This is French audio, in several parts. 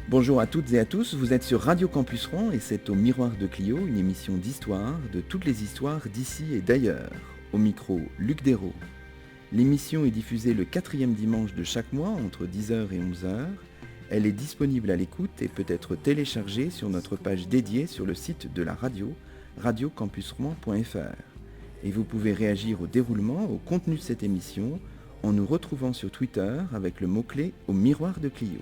Bonjour à toutes et à tous, vous êtes sur Radio Campus Rouen et c'est au Miroir de Clio, une émission d'histoire, de toutes les histoires d'ici et d'ailleurs. Au micro, Luc Dérault. L'émission est diffusée le 4e dimanche de chaque mois entre 10h et 11h. Elle est disponible à l'écoute et peut être téléchargée sur notre page dédiée sur le site de la radio, radiocampusrouen.fr. Et vous pouvez réagir au déroulement, au contenu de cette émission, en nous retrouvant sur Twitter avec le mot-clé au Miroir de Clio.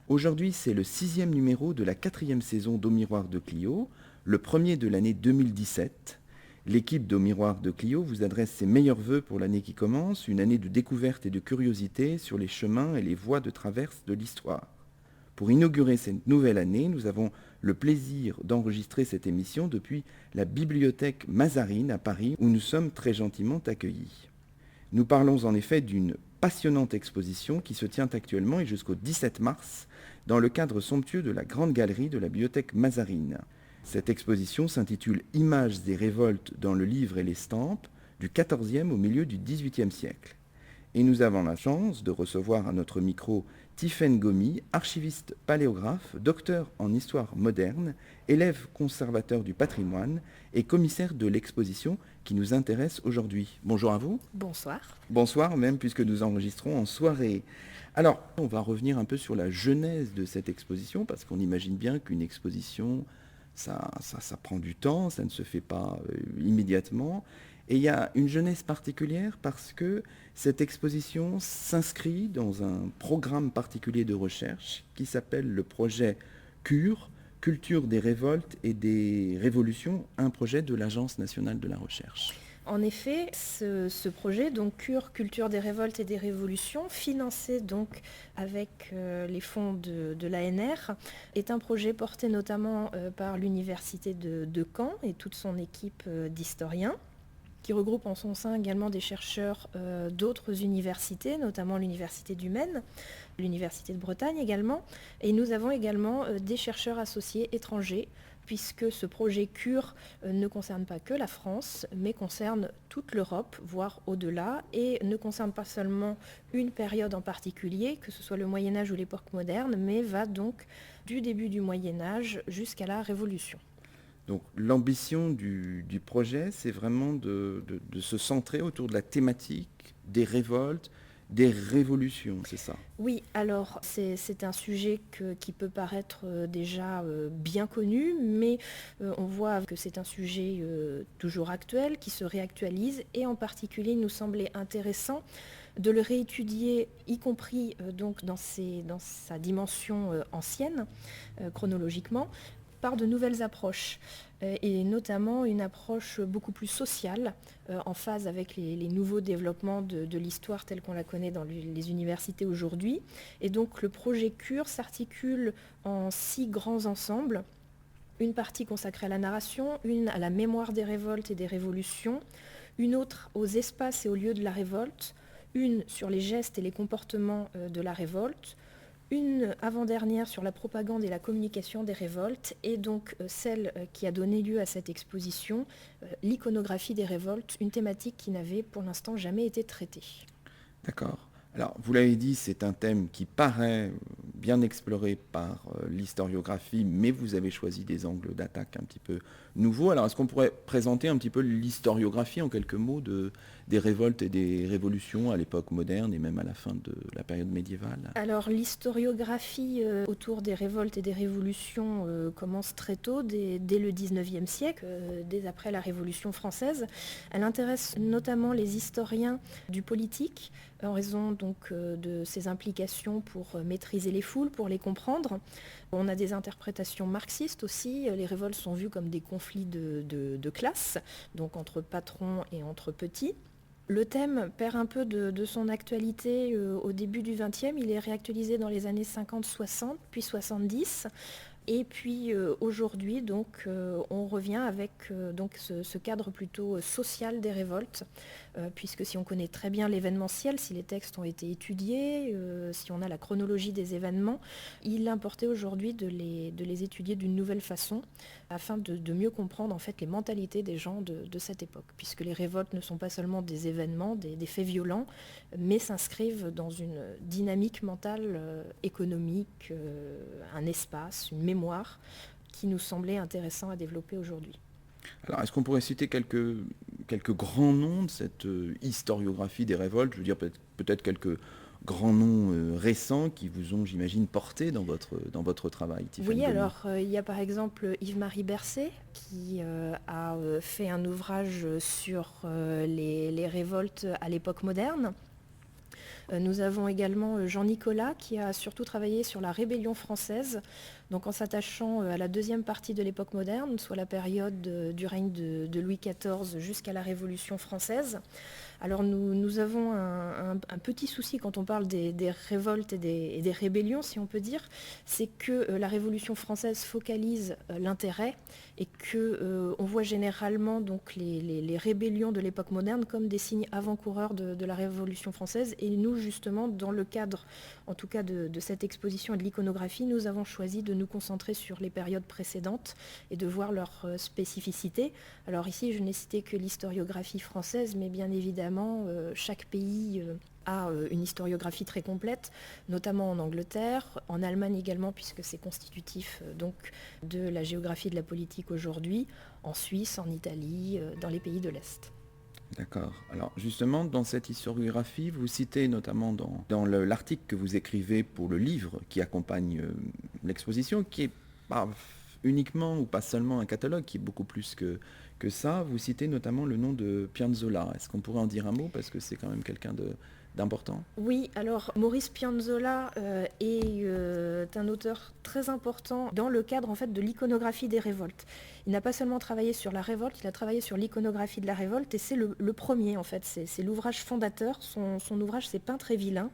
Aujourd'hui, c'est le 6e numéro de la 4e saison d'Au Miroir de Clio, le premier de l'année 2017. L'équipe d'Au Miroir de Clio vous adresse ses meilleurs vœux pour l'année qui commence, une année de découverte et de curiosité sur les chemins et les voies de traverse de l'histoire. Pour inaugurer cette nouvelle année, nous avons le plaisir d'enregistrer cette émission depuis la bibliothèque Mazarine à Paris, où nous sommes très gentiment accueillis. Nous parlons en effet d'une passionnante exposition qui se tient actuellement et jusqu'au 17 mars dans le cadre somptueux de la grande galerie de la bibliothèque Mazarine. Cette exposition s'intitule « Images et révoltes dans le livre et l'estampes » du XIVe au milieu du XVIIIe siècle. Et nous avons la chance de recevoir à notre micro Tiffaine Gomy, archiviste paléographe, docteur en histoire moderne, élève conservateur du patrimoine et commissaire de l'exposition qui nous intéresse aujourd'hui. Bonjour à vous. Bonsoir. Bonsoir même, puisque nous enregistrons en soirée. Alors, on va revenir un peu sur la genèse de cette exposition, parce qu'on imagine bien qu'une exposition, ça prend du temps, ça ne se fait pas immédiatement. Et il y a une genèse particulière parce que cette exposition s'inscrit dans un programme particulier de recherche qui s'appelle le projet CURE, Culture des révoltes et des révolutions, un projet de l'Agence nationale de la recherche. En effet, ce projet, donc CURE, Culture des révoltes et des révolutions, financé donc avec les fonds de l'ANR, est un projet porté notamment par l'université de Caen et toute son équipe d'historiens, qui regroupe en son sein également des chercheurs d'autres universités, notamment l'université du Maine, l'université de Bretagne également. Et nous avons également des chercheurs associés étrangers, puisque ce projet CURE ne concerne pas que la France, mais concerne toute l'Europe, voire au-delà, et ne concerne pas seulement une période en particulier, que ce soit le Moyen-Âge ou l'époque moderne, mais va donc du début du Moyen-Âge jusqu'à la Révolution. Donc l'ambition du projet, c'est vraiment de se centrer autour de la thématique des révoltes, des révolutions, c'est ça? Oui, alors c'est un sujet qui peut paraître déjà bien connu, mais on voit que c'est un sujet toujours actuel, qui se réactualise, et en particulier il nous semblait intéressant de le réétudier, y compris donc dans sa dimension ancienne, chronologiquement, par de nouvelles approches, et notamment une approche beaucoup plus sociale, en phase avec les nouveaux développements de l'histoire telle qu'on la connaît dans les universités aujourd'hui. Et donc le projet CURE s'articule en 6 grands ensembles. Une partie consacrée à la narration, une à la mémoire des révoltes et des révolutions, une autre aux espaces et aux lieux de la révolte, une sur les gestes et les comportements de la révolte, une avant-dernière sur la propagande et la communication des révoltes, et donc celle qui a donné lieu à cette exposition, l'iconographie des révoltes, une thématique qui n'avait pour l'instant jamais été traitée. D'accord. Alors, vous l'avez dit, c'est un thème qui paraît bien exploré par l'historiographie, mais vous avez choisi des angles d'attaque un petit peu nouveaux. Alors, est-ce qu'on pourrait présenter un petit peu l'historiographie en quelques mots des révoltes et des révolutions à l'époque moderne et même à la fin de la période médiévale? Alors, l'historiographie autour des révoltes et des révolutions commence très tôt, dès le 19e siècle, dès après la Révolution française. Elle intéresse notamment les historiens du politique, en raison donc de ses implications pour maîtriser les foules, pour les comprendre. On a des interprétations marxistes aussi. Les révoltes sont vues comme des conflits de classe, donc entre patrons et entre petits. Le thème perd un peu de son actualité au début du XXe. Il est réactualisé dans les années 50-60, puis 70, Et puis aujourd'hui, donc, on revient avec donc ce cadre plutôt social des révoltes, puisque si on connaît très bien l'événementiel, si les textes ont été étudiés, si on a la chronologie des événements, il importait aujourd'hui de les étudier d'une nouvelle façon, afin de mieux comprendre en fait les mentalités des gens de cette époque, puisque les révoltes ne sont pas seulement des événements, des faits violents, mais s'inscrivent dans une dynamique mentale, économique, un espace, une mémoire qui nous semblait intéressant à développer aujourd'hui. Alors, est-ce qu'on pourrait citer quelques grands noms de cette historiographie des révoltes? Je veux dire, peut-être quelques grands noms récents qui vous ont, j'imagine, porté dans votre travail, Tiffany Oui, Gomez. alors il y a par exemple Yves-Marie Bercé qui a fait un ouvrage sur les révoltes à l'époque moderne. Nous avons également Jean Nicolas qui a surtout travaillé sur la rébellion française, donc en s'attachant à la deuxième partie de l'époque moderne, soit la période du règne de Louis XIV jusqu'à la Révolution française. Alors nous avons un petit souci quand on parle des révoltes et des rébellions, si on peut dire, c'est que la Révolution française focalise l'intérêt et qu'on voit généralement donc les rébellions de l'époque moderne comme des signes avant-coureurs de la Révolution française. Et nous, justement, dans le cadre, en tout cas de cette exposition et de l'iconographie, nous avons choisi de nous concentrer sur les périodes précédentes et de voir leurs spécificités. Alors ici, je n'ai cité que l'historiographie française, mais bien évidemment, chaque pays a une historiographie très complète, notamment en Angleterre, en Allemagne également, puisque c'est constitutif donc de la géographie de la politique aujourd'hui, en Suisse, en Italie, dans les pays de l'Est. D'accord. Alors justement, dans cette historiographie, vous citez notamment dans l'article que vous écrivez pour le livre qui accompagne l'exposition, qui est pas uniquement ou pas seulement un catalogue, qui est beaucoup plus que ça, vous citez notamment le nom de Piazzolla. Est-ce qu'on pourrait en dire un mot, parce que c'est quand même quelqu'un d'important? Oui, alors Maurice Piazzolla est un auteur très important dans le cadre en fait de l'iconographie des révoltes. Il n'a pas seulement travaillé sur la révolte, il a travaillé sur l'iconographie de la révolte et c'est le premier en fait, c'est l'ouvrage fondateur. Son ouvrage c'est Peintre et vilain.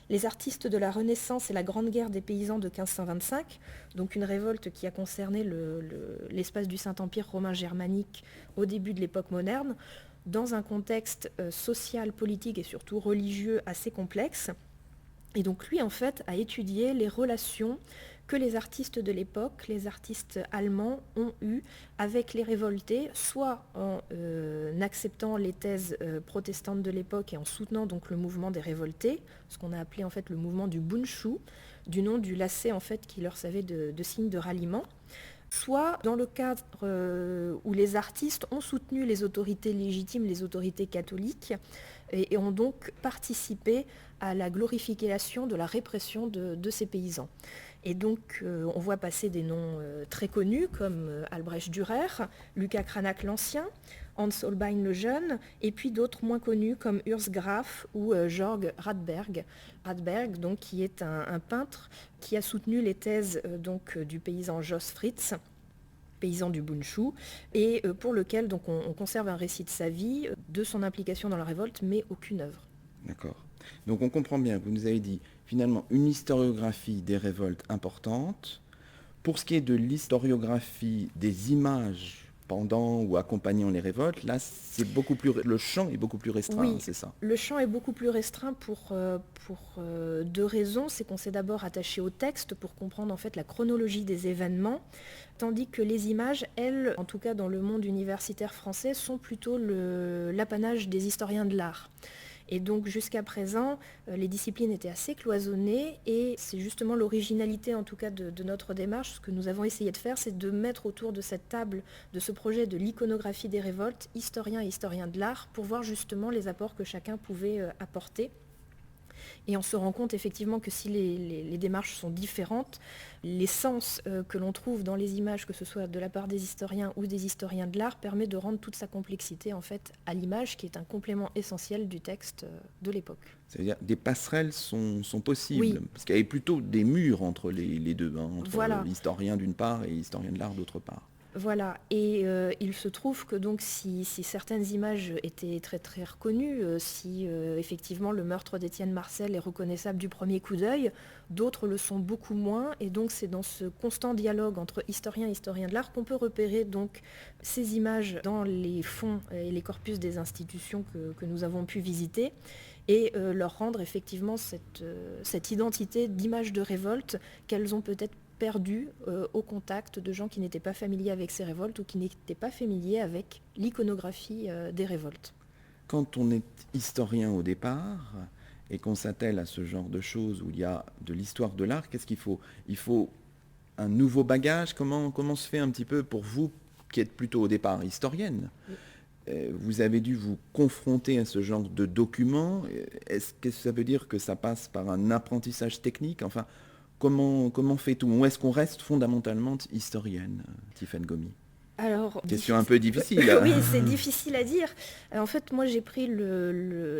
Les artistes de la Renaissance et la Grande Guerre des paysans de 1525, donc une révolte qui a concerné l'espace du Saint-Empire romain germanique au début de l'époque moderne, dans un contexte social, politique et surtout religieux assez complexe. Et donc lui, en fait, a étudié les relations que les artistes de l'époque, les artistes allemands, ont eues avec les révoltés, soit en acceptant les thèses protestantes de l'époque et en soutenant donc le mouvement des révoltés, ce qu'on a appelé en fait le mouvement du Bundschuh, du nom du lacet en fait qui leur servait de signe de ralliement, soit dans le cadre où les artistes ont soutenu les autorités légitimes, les autorités catholiques, et ont donc participé à la glorification de la répression de ces paysans. Et donc on voit passer des noms très connus comme Albrecht Dürer, Lucas Cranach l'Ancien, Hans Holbein le Jeune, et puis d'autres moins connus comme Urs Graf ou Georg Radberg. Radberg, donc, qui est un peintre qui a soutenu les thèses donc, du paysan Jos Fritz, paysan du Bundschuh, et pour lequel donc, on conserve un récit de sa vie, de son implication dans la révolte, mais aucune œuvre. D'accord. Donc on comprend bien, vous nous avez dit finalement une historiographie des révoltes importante. Pour ce qui est de l'historiographie des images pendant ou accompagnant les révoltes, là c'est beaucoup plus, le champ est beaucoup plus restreint, Oui, c'est ça? le champ est beaucoup plus restreint pour deux raisons. C'est qu'on s'est d'abord attaché au texte pour comprendre en fait la chronologie des événements, tandis que les images, elles, en tout cas dans le monde universitaire français, sont plutôt l'apanage des historiens de l'art. Et donc jusqu'à présent, les disciplines étaient assez cloisonnées et c'est justement l'originalité en tout cas de notre démarche. Ce que nous avons essayé de faire, c'est de mettre autour de cette table, de ce projet de l'iconographie des révoltes, historiens et historiens de l'art, pour voir justement les apports que chacun pouvait apporter. Et on se rend compte effectivement que si les démarches sont différentes, l'essence que l'on trouve dans les images, que ce soit de la part des historiens ou des historiens de l'art, permet de rendre toute sa complexité en fait à l'image, qui est un complément essentiel du texte de l'époque. C'est-à-dire des passerelles sont possibles, Oui. parce qu'il y avait plutôt des murs entre les deux, hein, entre Voilà. historien d'une part et historien de l'art d'autre part. Voilà, et il se trouve que donc si certaines images étaient très très reconnues, si effectivement le meurtre d'Étienne Marcel est reconnaissable du premier coup d'œil, d'autres le sont beaucoup moins, et donc c'est dans ce constant dialogue entre historiens et historiens de l'art qu'on peut repérer donc ces images dans les fonds et les corpus des institutions que nous avons pu visiter, et leur rendre effectivement cette identité d'image de révolte qu'elles ont peut-être perdu au contact de gens qui n'étaient pas familiers avec ces révoltes ou qui n'étaient pas familiers avec l'iconographie des révoltes. Quand on est historien au départ et qu'on s'attelle à ce genre de choses où il y a de l'histoire de l'art, qu'est-ce qu'il faut? Il faut un nouveau bagage. Comment se fait un petit peu pour vous qui êtes plutôt au départ historienne? Vous avez dû vous confronter à ce genre de documents. Est-ce que ça veut dire que ça passe par un apprentissage technique? Enfin, comment fait-on? Ou est-ce qu'on reste fondamentalement historienne, Tiffaine Gomis? Alors, Question un peu difficile. oui, c'est difficile à dire. En fait, moi, j'ai pris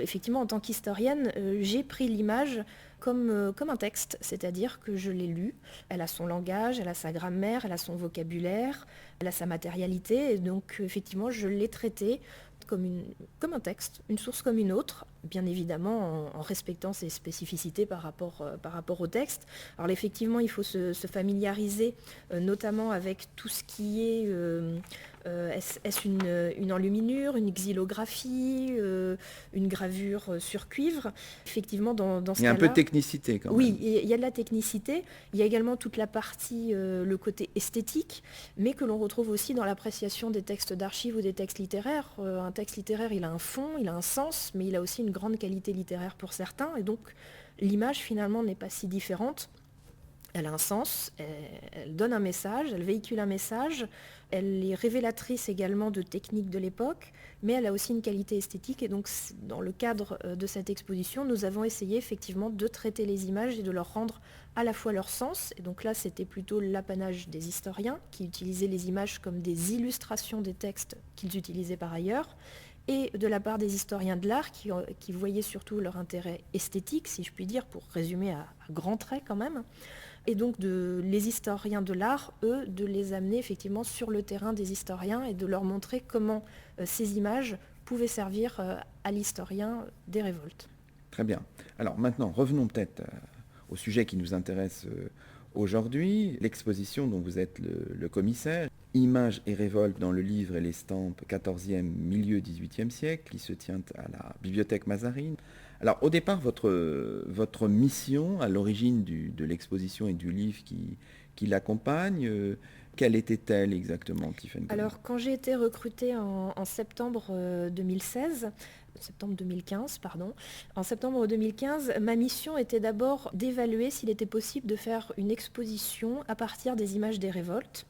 effectivement, en tant qu'historienne, j'ai pris l'image comme un texte, c'est-à-dire que je l'ai lu. Elle a son langage, elle a sa grammaire, elle a son vocabulaire, elle a sa matérialité, et donc effectivement, je l'ai traitée comme un texte, une source comme une autre, bien évidemment en respectant ses spécificités par rapport au texte. Alors effectivement, il faut se familiariser notamment avec tout ce qui est est-ce une enluminure, une xylographie, une gravure sur cuivre. Effectivement, dans ce Il y a cas-là, un peu de technicité quand même. oui, il y a de la technicité. Il y a également toute la partie, le côté esthétique, mais que l'on retrouve aussi dans l'appréciation des textes d'archives ou des textes littéraires. Un texte littéraire, il a un fond, il a un sens, mais il a aussi une grande qualité littéraire pour certains. Et donc, l'image, finalement, n'est pas si différente. Elle a un sens, elle donne un message, elle véhicule un message, elle est révélatrice également de techniques de l'époque, mais elle a aussi une qualité esthétique. Et donc, dans le cadre de cette exposition, nous avons essayé effectivement de traiter les images et de leur rendre à la fois leur sens. Et donc là, c'était plutôt l'apanage des historiens qui utilisaient les images comme des illustrations des textes qu'ils utilisaient par ailleurs, et de la part des historiens de l'art qui voyaient surtout leur intérêt esthétique, si je puis dire, pour résumer à grands traits quand même. Et donc les historiens de l'art, eux, de les amener effectivement sur le terrain des historiens et de leur montrer comment ces images pouvaient servir à l'historien des révoltes. Très bien. Alors maintenant, revenons peut-être au sujet qui nous intéresse aujourd'hui, l'exposition dont vous êtes le commissaire, Images et révoltes dans le livre et l'estampe 14e, milieu 18e siècle, qui se tient à la bibliothèque Mazarine. Alors au départ, votre mission à l'origine de l'exposition et du livre qui l'accompagne, quelle était-elle exactement, Tiffaine Gomis? Alors quand j'ai été recrutée en septembre 2016, septembre 2015, pardon. En septembre 2015, ma mission était d'abord d'évaluer s'il était possible de faire une exposition à partir des images des révoltes,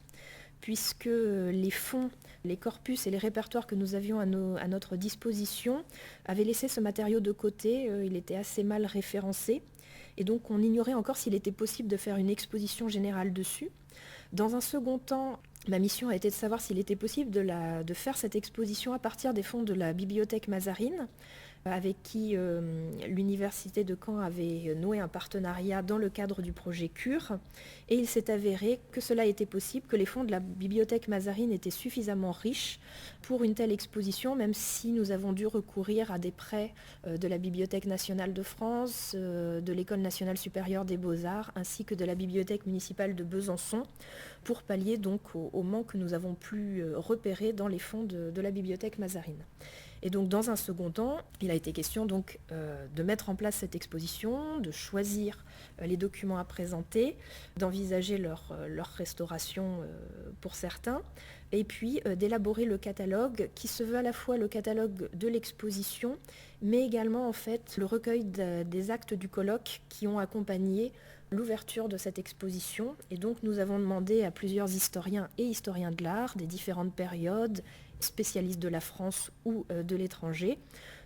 puisque les fonds, les corpus et les répertoires que nous avions à notre disposition avaient laissé ce matériau de côté. Il était assez mal référencé, et donc on ignorait encore s'il était possible de faire une exposition générale dessus. Dans un second temps, ma mission a été de savoir s'il était possible de faire cette exposition à partir des fonds de la bibliothèque Mazarine, avec qui l'université de Caen avait noué un partenariat dans le cadre du projet CURE. Et il s'est avéré que cela était possible, que les fonds de la bibliothèque Mazarine étaient suffisamment riches pour une telle exposition, même si nous avons dû recourir à des prêts de la Bibliothèque nationale de France, de l'École nationale supérieure des beaux-arts, ainsi que de la Bibliothèque municipale de Besançon, pour pallier donc au manque que nous avons pu repérer dans les fonds de la bibliothèque Mazarine. Et donc dans un second temps, il a été question donc de mettre en place cette exposition, de choisir les documents à présenter, d'envisager leur restauration pour certains, et puis d'élaborer le catalogue qui se veut à la fois le catalogue de l'exposition, mais également en fait le recueil des actes du colloque qui ont accompagné l'ouverture de cette exposition. Et donc nous avons demandé à plusieurs historiens et historiens de l'art des différentes périodes, spécialistes de la France ou de l'étranger,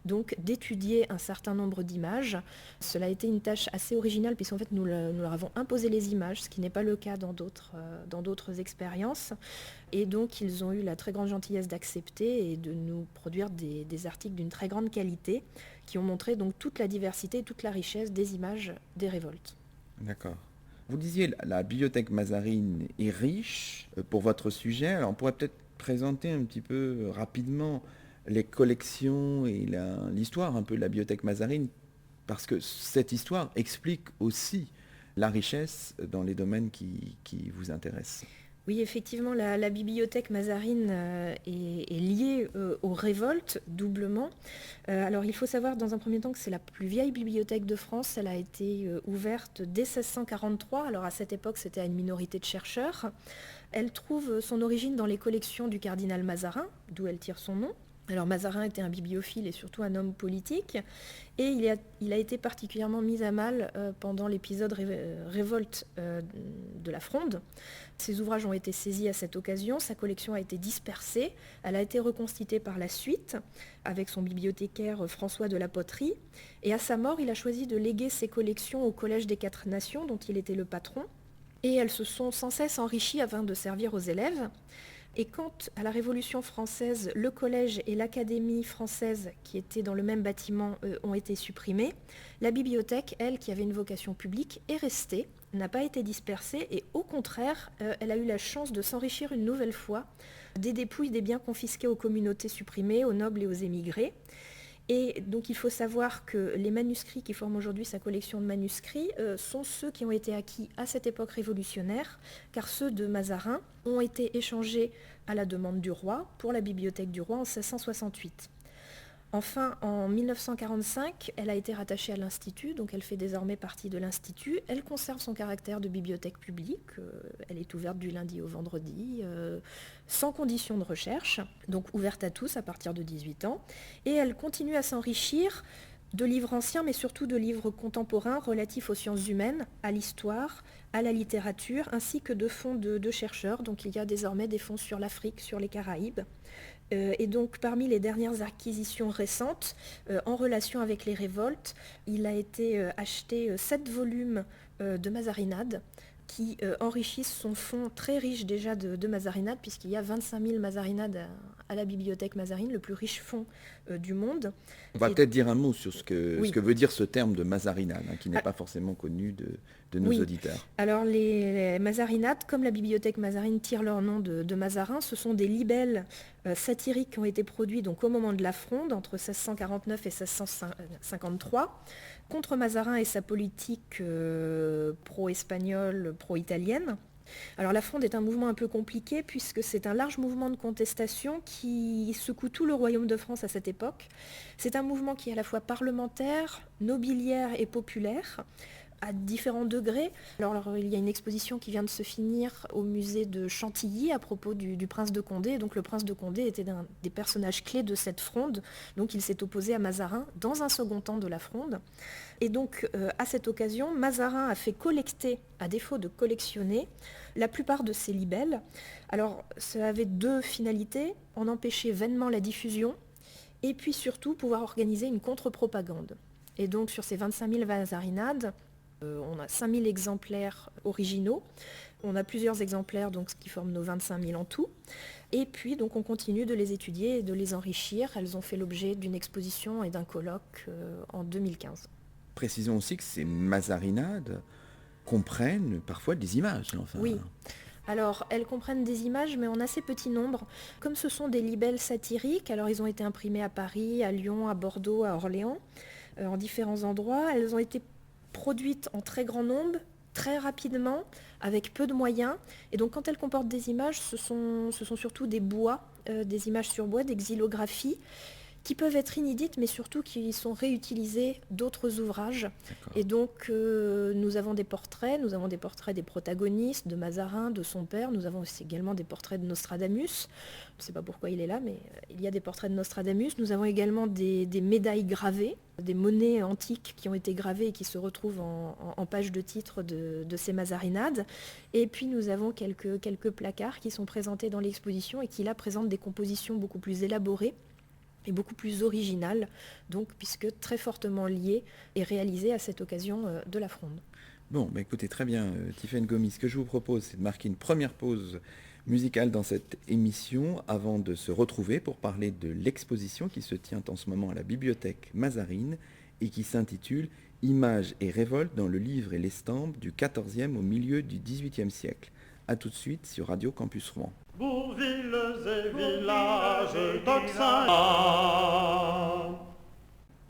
donc d'étudier un certain nombre d'images. Cela a été une tâche assez originale puisqu'en fait nous leur avons imposé les images, ce qui n'est pas le cas dans d'autres expériences. Et donc ils ont eu la très grande gentillesse d'accepter et de nous produire des articles d'une très grande qualité qui ont montré donc toute la diversité et toute la richesse des images des révoltes. D'accord. Vous disiez, la bibliothèque Mazarine est riche pour votre sujet. Alors on pourrait peut-être présenter un petit peu rapidement les collections et l'histoire un peu de la bibliothèque Mazarine, parce que cette histoire explique aussi la richesse dans les domaines qui vous intéressent. Oui, effectivement, la bibliothèque Mazarine est liée aux révoltes doublement. Alors, il faut savoir dans un premier temps que c'est la plus vieille bibliothèque de France. Elle a été ouverte dès 1643. Alors, à cette époque, c'était à une minorité de chercheurs. Elle trouve son origine dans les collections du cardinal Mazarin, d'où elle tire son nom. Alors Mazarin était un bibliophile et surtout un homme politique, et il a été particulièrement mis à mal pendant l'épisode révolte de la Fronde. Ses ouvrages ont été saisis à cette occasion, sa collection a été dispersée, elle a été reconstituée par la suite avec son bibliothécaire François de la Poterie, et à sa mort, il a choisi de léguer ses collections au Collège des Quatre Nations, dont il était le patron, et elles se sont sans cesse enrichies afin de servir aux élèves. Et quand, à la Révolution française, le collège et l'Académie française, qui étaient dans le même bâtiment, ont été supprimés, la bibliothèque, elle, qui avait une vocation publique, est restée, n'a pas été dispersée, et au contraire, elle a eu la chance de s'enrichir une nouvelle fois des dépouilles des biens confisqués aux communautés supprimées, aux nobles et aux émigrés. Et donc il faut savoir que les manuscrits qui forment aujourd'hui sa collection de manuscrits sont ceux qui ont été acquis à cette époque révolutionnaire, car ceux de Mazarin ont été échangés à la demande du roi pour la bibliothèque du roi en 1668. Enfin, en 1945, elle a été rattachée à l'Institut, donc elle fait désormais partie de l'Institut. Elle conserve son caractère de bibliothèque publique, elle est ouverte du lundi au vendredi, sans condition de recherche, donc ouverte à tous à partir de 18 ans. Et elle continue à s'enrichir de livres anciens, mais surtout de livres contemporains relatifs aux sciences humaines, à l'histoire, à la littérature, ainsi que de fonds de chercheurs. Donc il y a désormais des fonds sur l'Afrique, sur les Caraïbes. Et donc parmi les dernières acquisitions récentes, en relation avec les révoltes, il a été acheté 7 volumes de Mazarinades qui enrichissent son fonds très riche déjà de Mazarinades, puisqu'il y a 25 000 Mazarinades à la bibliothèque Mazarine, le plus riche fonds du monde. On va peut-être dire un mot sur ce Oui. que veut dire ce terme de Mazarinade, qui n'est pas forcément connu de nos auditeurs. Alors les Mazarinades, comme la bibliothèque Mazarine tire leur nom de Mazarin, ce sont des libelles satiriques qui ont été produits donc, au moment de la Fronde, entre 1649 et 1653, contre Mazarin et sa politique pro-espagnole, pro-italienne. Alors la Fronde est un mouvement un peu compliqué puisque c'est un large mouvement de contestation qui secoue tout le royaume de France à cette époque. C'est un mouvement qui est à la fois parlementaire, nobiliaire et populaire, à différents degrés. Alors, il y a une exposition qui vient de se finir au musée de Chantilly à propos du prince de Condé. Donc le prince de Condé était un des personnages clés de cette fronde. Donc il s'est opposé à Mazarin dans un second temps de la fronde. Et donc à cette occasion, Mazarin a fait collecter, à défaut de collectionner, la plupart de ces libelles. Alors ça avait 2 finalités, en empêcher vainement la diffusion et puis surtout pouvoir organiser une contre-propagande. Et donc sur ces 25 000 Mazarinades, on a 5 000 exemplaires originaux, on a plusieurs exemplaires donc, qui forment nos 25 000 en tout, et puis donc, on continue de les étudier et de les enrichir. Elles ont fait l'objet d'une exposition et d'un colloque en 2015. Précisons aussi que ces Mazarinades comprennent parfois des images. Enfin. Oui. Alors, elles comprennent des images, mais en assez petit nombre. Comme ce sont des libelles satiriques, alors ils ont été imprimés à Paris, à Lyon, à Bordeaux, à Orléans, en différents endroits. Elles ont été produites en très grand nombre, très rapidement, avec peu de moyens. Et donc quand elles comportent des images, ce sont surtout des bois, des images sur bois, des xylographies, qui peuvent être inédites, mais surtout qui sont réutilisées d'autres ouvrages. D'accord. Et donc nous avons des portraits des protagonistes, de Mazarin, de son père, nous avons aussi également des portraits de Nostradamus. Je ne sais pas pourquoi il est là, mais il y a des portraits de Nostradamus. Nous avons également des médailles gravées, des monnaies antiques qui ont été gravées et qui se retrouvent en page de titre de ces Mazarinades. Et puis nous avons quelques placards qui sont présentés dans l'exposition et qui là présentent des compositions beaucoup plus élaborées et beaucoup plus originales, donc puisque très fortement liées et réalisées à cette occasion de la Fronde. Bon, bah écoutez, très bien, Tiffaine Gomis. Ce que je vous propose, c'est de marquer une première pause musicale dans cette émission avant de se retrouver pour parler de l'exposition qui se tient en ce moment à la bibliothèque Mazarine et qui s'intitule « Images et révolte dans le livre et l'estampe du XIVe au milieu du XVIIIe siècle. A tout de suite sur Radio Campus Rouen. Bourvilles et villages d'Oxin.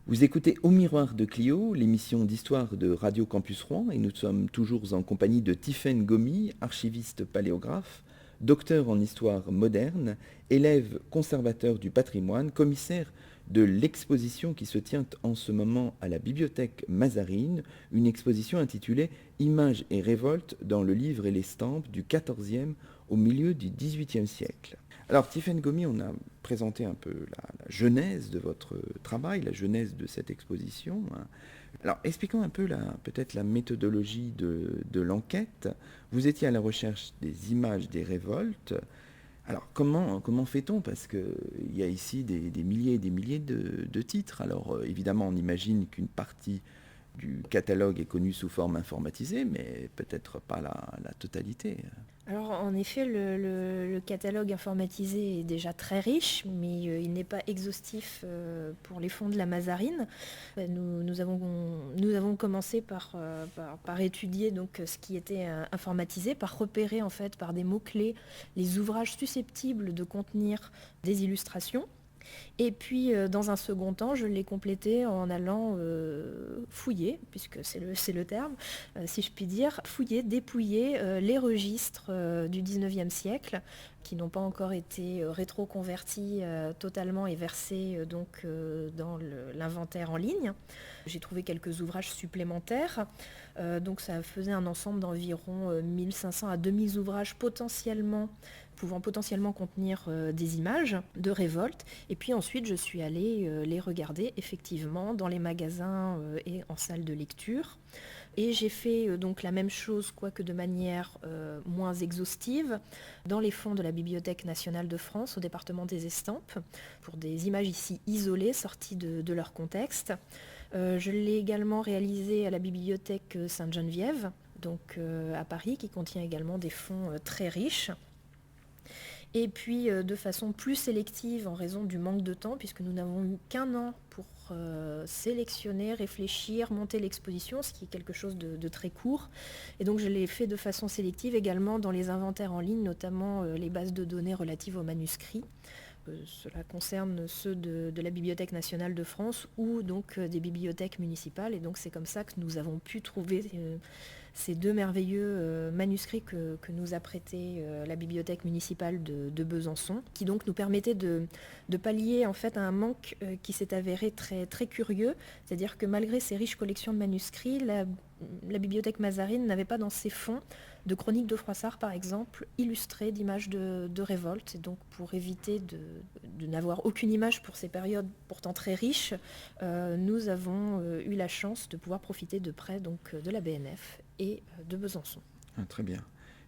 Vous écoutez Au Miroir de Clio, l'émission d'histoire de Radio Campus Rouen, et nous sommes toujours en compagnie de Tiffaine Gomy, archiviste paléographe, docteur en histoire moderne, élève conservateur du patrimoine, commissaire de l'exposition qui se tient en ce moment à la bibliothèque Mazarine, une exposition intitulée Images et révolte dans le livre et l'estampe du XIVe au milieu du XVIIIe siècle. Alors Tiffaine Gomy, on a présenté un peu la genèse de votre travail, la genèse de cette exposition. Alors expliquons un peu peut-être la méthodologie de l'enquête. Vous étiez à la recherche des images des révoltes. Alors comment fait-on? Parce qu'il y a ici des milliers et des milliers de titres. Alors évidemment on imagine qu'une partie du catalogue est connue sous forme informatisée, mais peut-être pas la totalité. Alors en effet, le catalogue informatisé est déjà très riche, mais il n'est pas exhaustif pour les fonds de la Mazarine. Nous avons commencé par étudier donc ce qui était informatisé, par repérer en fait par des mots-clés les ouvrages susceptibles de contenir des illustrations. Et puis, dans un second temps, je l'ai complété en allant fouiller, puisque c'est le terme, si je puis dire, fouiller, dépouiller les registres du 19e siècle, qui n'ont pas encore été rétro-convertis totalement et versés dans l'inventaire en ligne. J'ai trouvé quelques ouvrages supplémentaires, donc ça faisait un ensemble d'environ 1500 à 2000 ouvrages pouvant potentiellement contenir des images de révolte. Et puis ensuite, je suis allée les regarder effectivement dans les magasins et en salle de lecture. Et j'ai fait donc la même chose, quoique de manière moins exhaustive, dans les fonds de la Bibliothèque nationale de France, au département des Estampes, pour des images ici isolées, sorties de leur contexte. Je l'ai également réalisé à la Bibliothèque Sainte-Geneviève, donc à Paris, qui contient également des fonds très riches. Et puis de façon plus sélective en raison du manque de temps, puisque nous n'avons eu qu'un an pour sélectionner, réfléchir, monter l'exposition, ce qui est quelque chose de très court. Et donc je l'ai fait de façon sélective également dans les inventaires en ligne, notamment les bases de données relatives aux manuscrits. Cela concerne ceux de la Bibliothèque nationale de France ou donc des bibliothèques municipales. Et donc c'est comme ça que nous avons pu trouver ces deux merveilleux manuscrits que nous a prêtés la bibliothèque municipale de Besançon, qui donc nous permettaient de pallier en fait à un manque qui s'est avéré très, très curieux. C'est-à-dire que malgré ces riches collections de manuscrits, la bibliothèque Mazarine n'avait pas dans ses fonds de chroniques de Froissart, par exemple, illustrées d'images de révolte. Et donc, pour éviter de n'avoir aucune image pour ces périodes pourtant très riches, nous avons eu la chance de pouvoir profiter de près donc, de la BNF et de Besançon. Ah, très bien.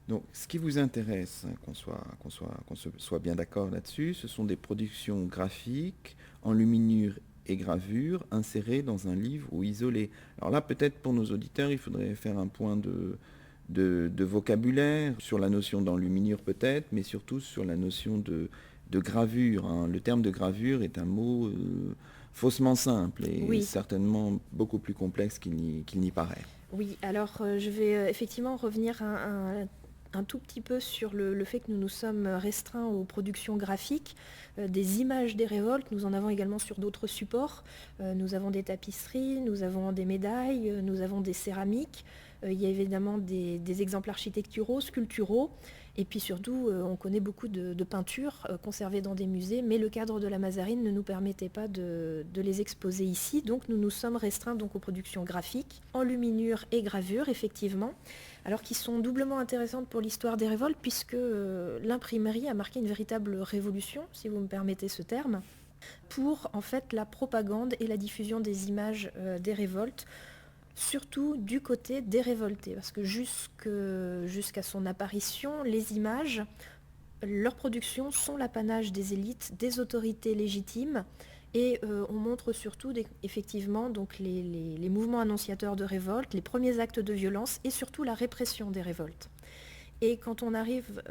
Donc, ce qui vous intéresse, qu'on soit bien d'accord là-dessus, ce sont des productions graphiques, enluminures et gravures insérées dans un livre ou isolées. Alors là, peut-être pour nos auditeurs, il faudrait faire un point de vocabulaire, sur la notion d'enluminure peut-être, mais surtout sur la notion de gravure. Hein. Le terme de gravure est un mot faussement simple et oui, certainement beaucoup plus complexe qu'il n'y paraît. Oui, alors je vais effectivement revenir un tout petit peu sur le fait que nous nous sommes restreints aux productions graphiques. Des images des révoltes, nous en avons également sur d'autres supports. Nous avons des tapisseries, nous avons des médailles, nous avons des céramiques. Il y a évidemment des exemples architecturaux, sculpturaux. Et puis surtout, on connaît beaucoup de peintures conservées dans des musées, mais le cadre de la Mazarine ne nous permettait pas de les exposer ici. Donc nous nous sommes restreints donc, aux productions graphiques, enluminures et gravures, effectivement, alors qui sont doublement intéressantes pour l'histoire des révoltes, puisque l'imprimerie a marqué une véritable révolution, si vous me permettez ce terme, pour en fait la propagande et la diffusion des images des révoltes, surtout du côté des révoltés, parce que jusqu'à son apparition, les images, leur production sont l'apanage des élites, des autorités légitimes, et on montre surtout effectivement donc les mouvements annonciateurs de révolte, les premiers actes de violence et surtout la répression des révoltes. Et quand on arrive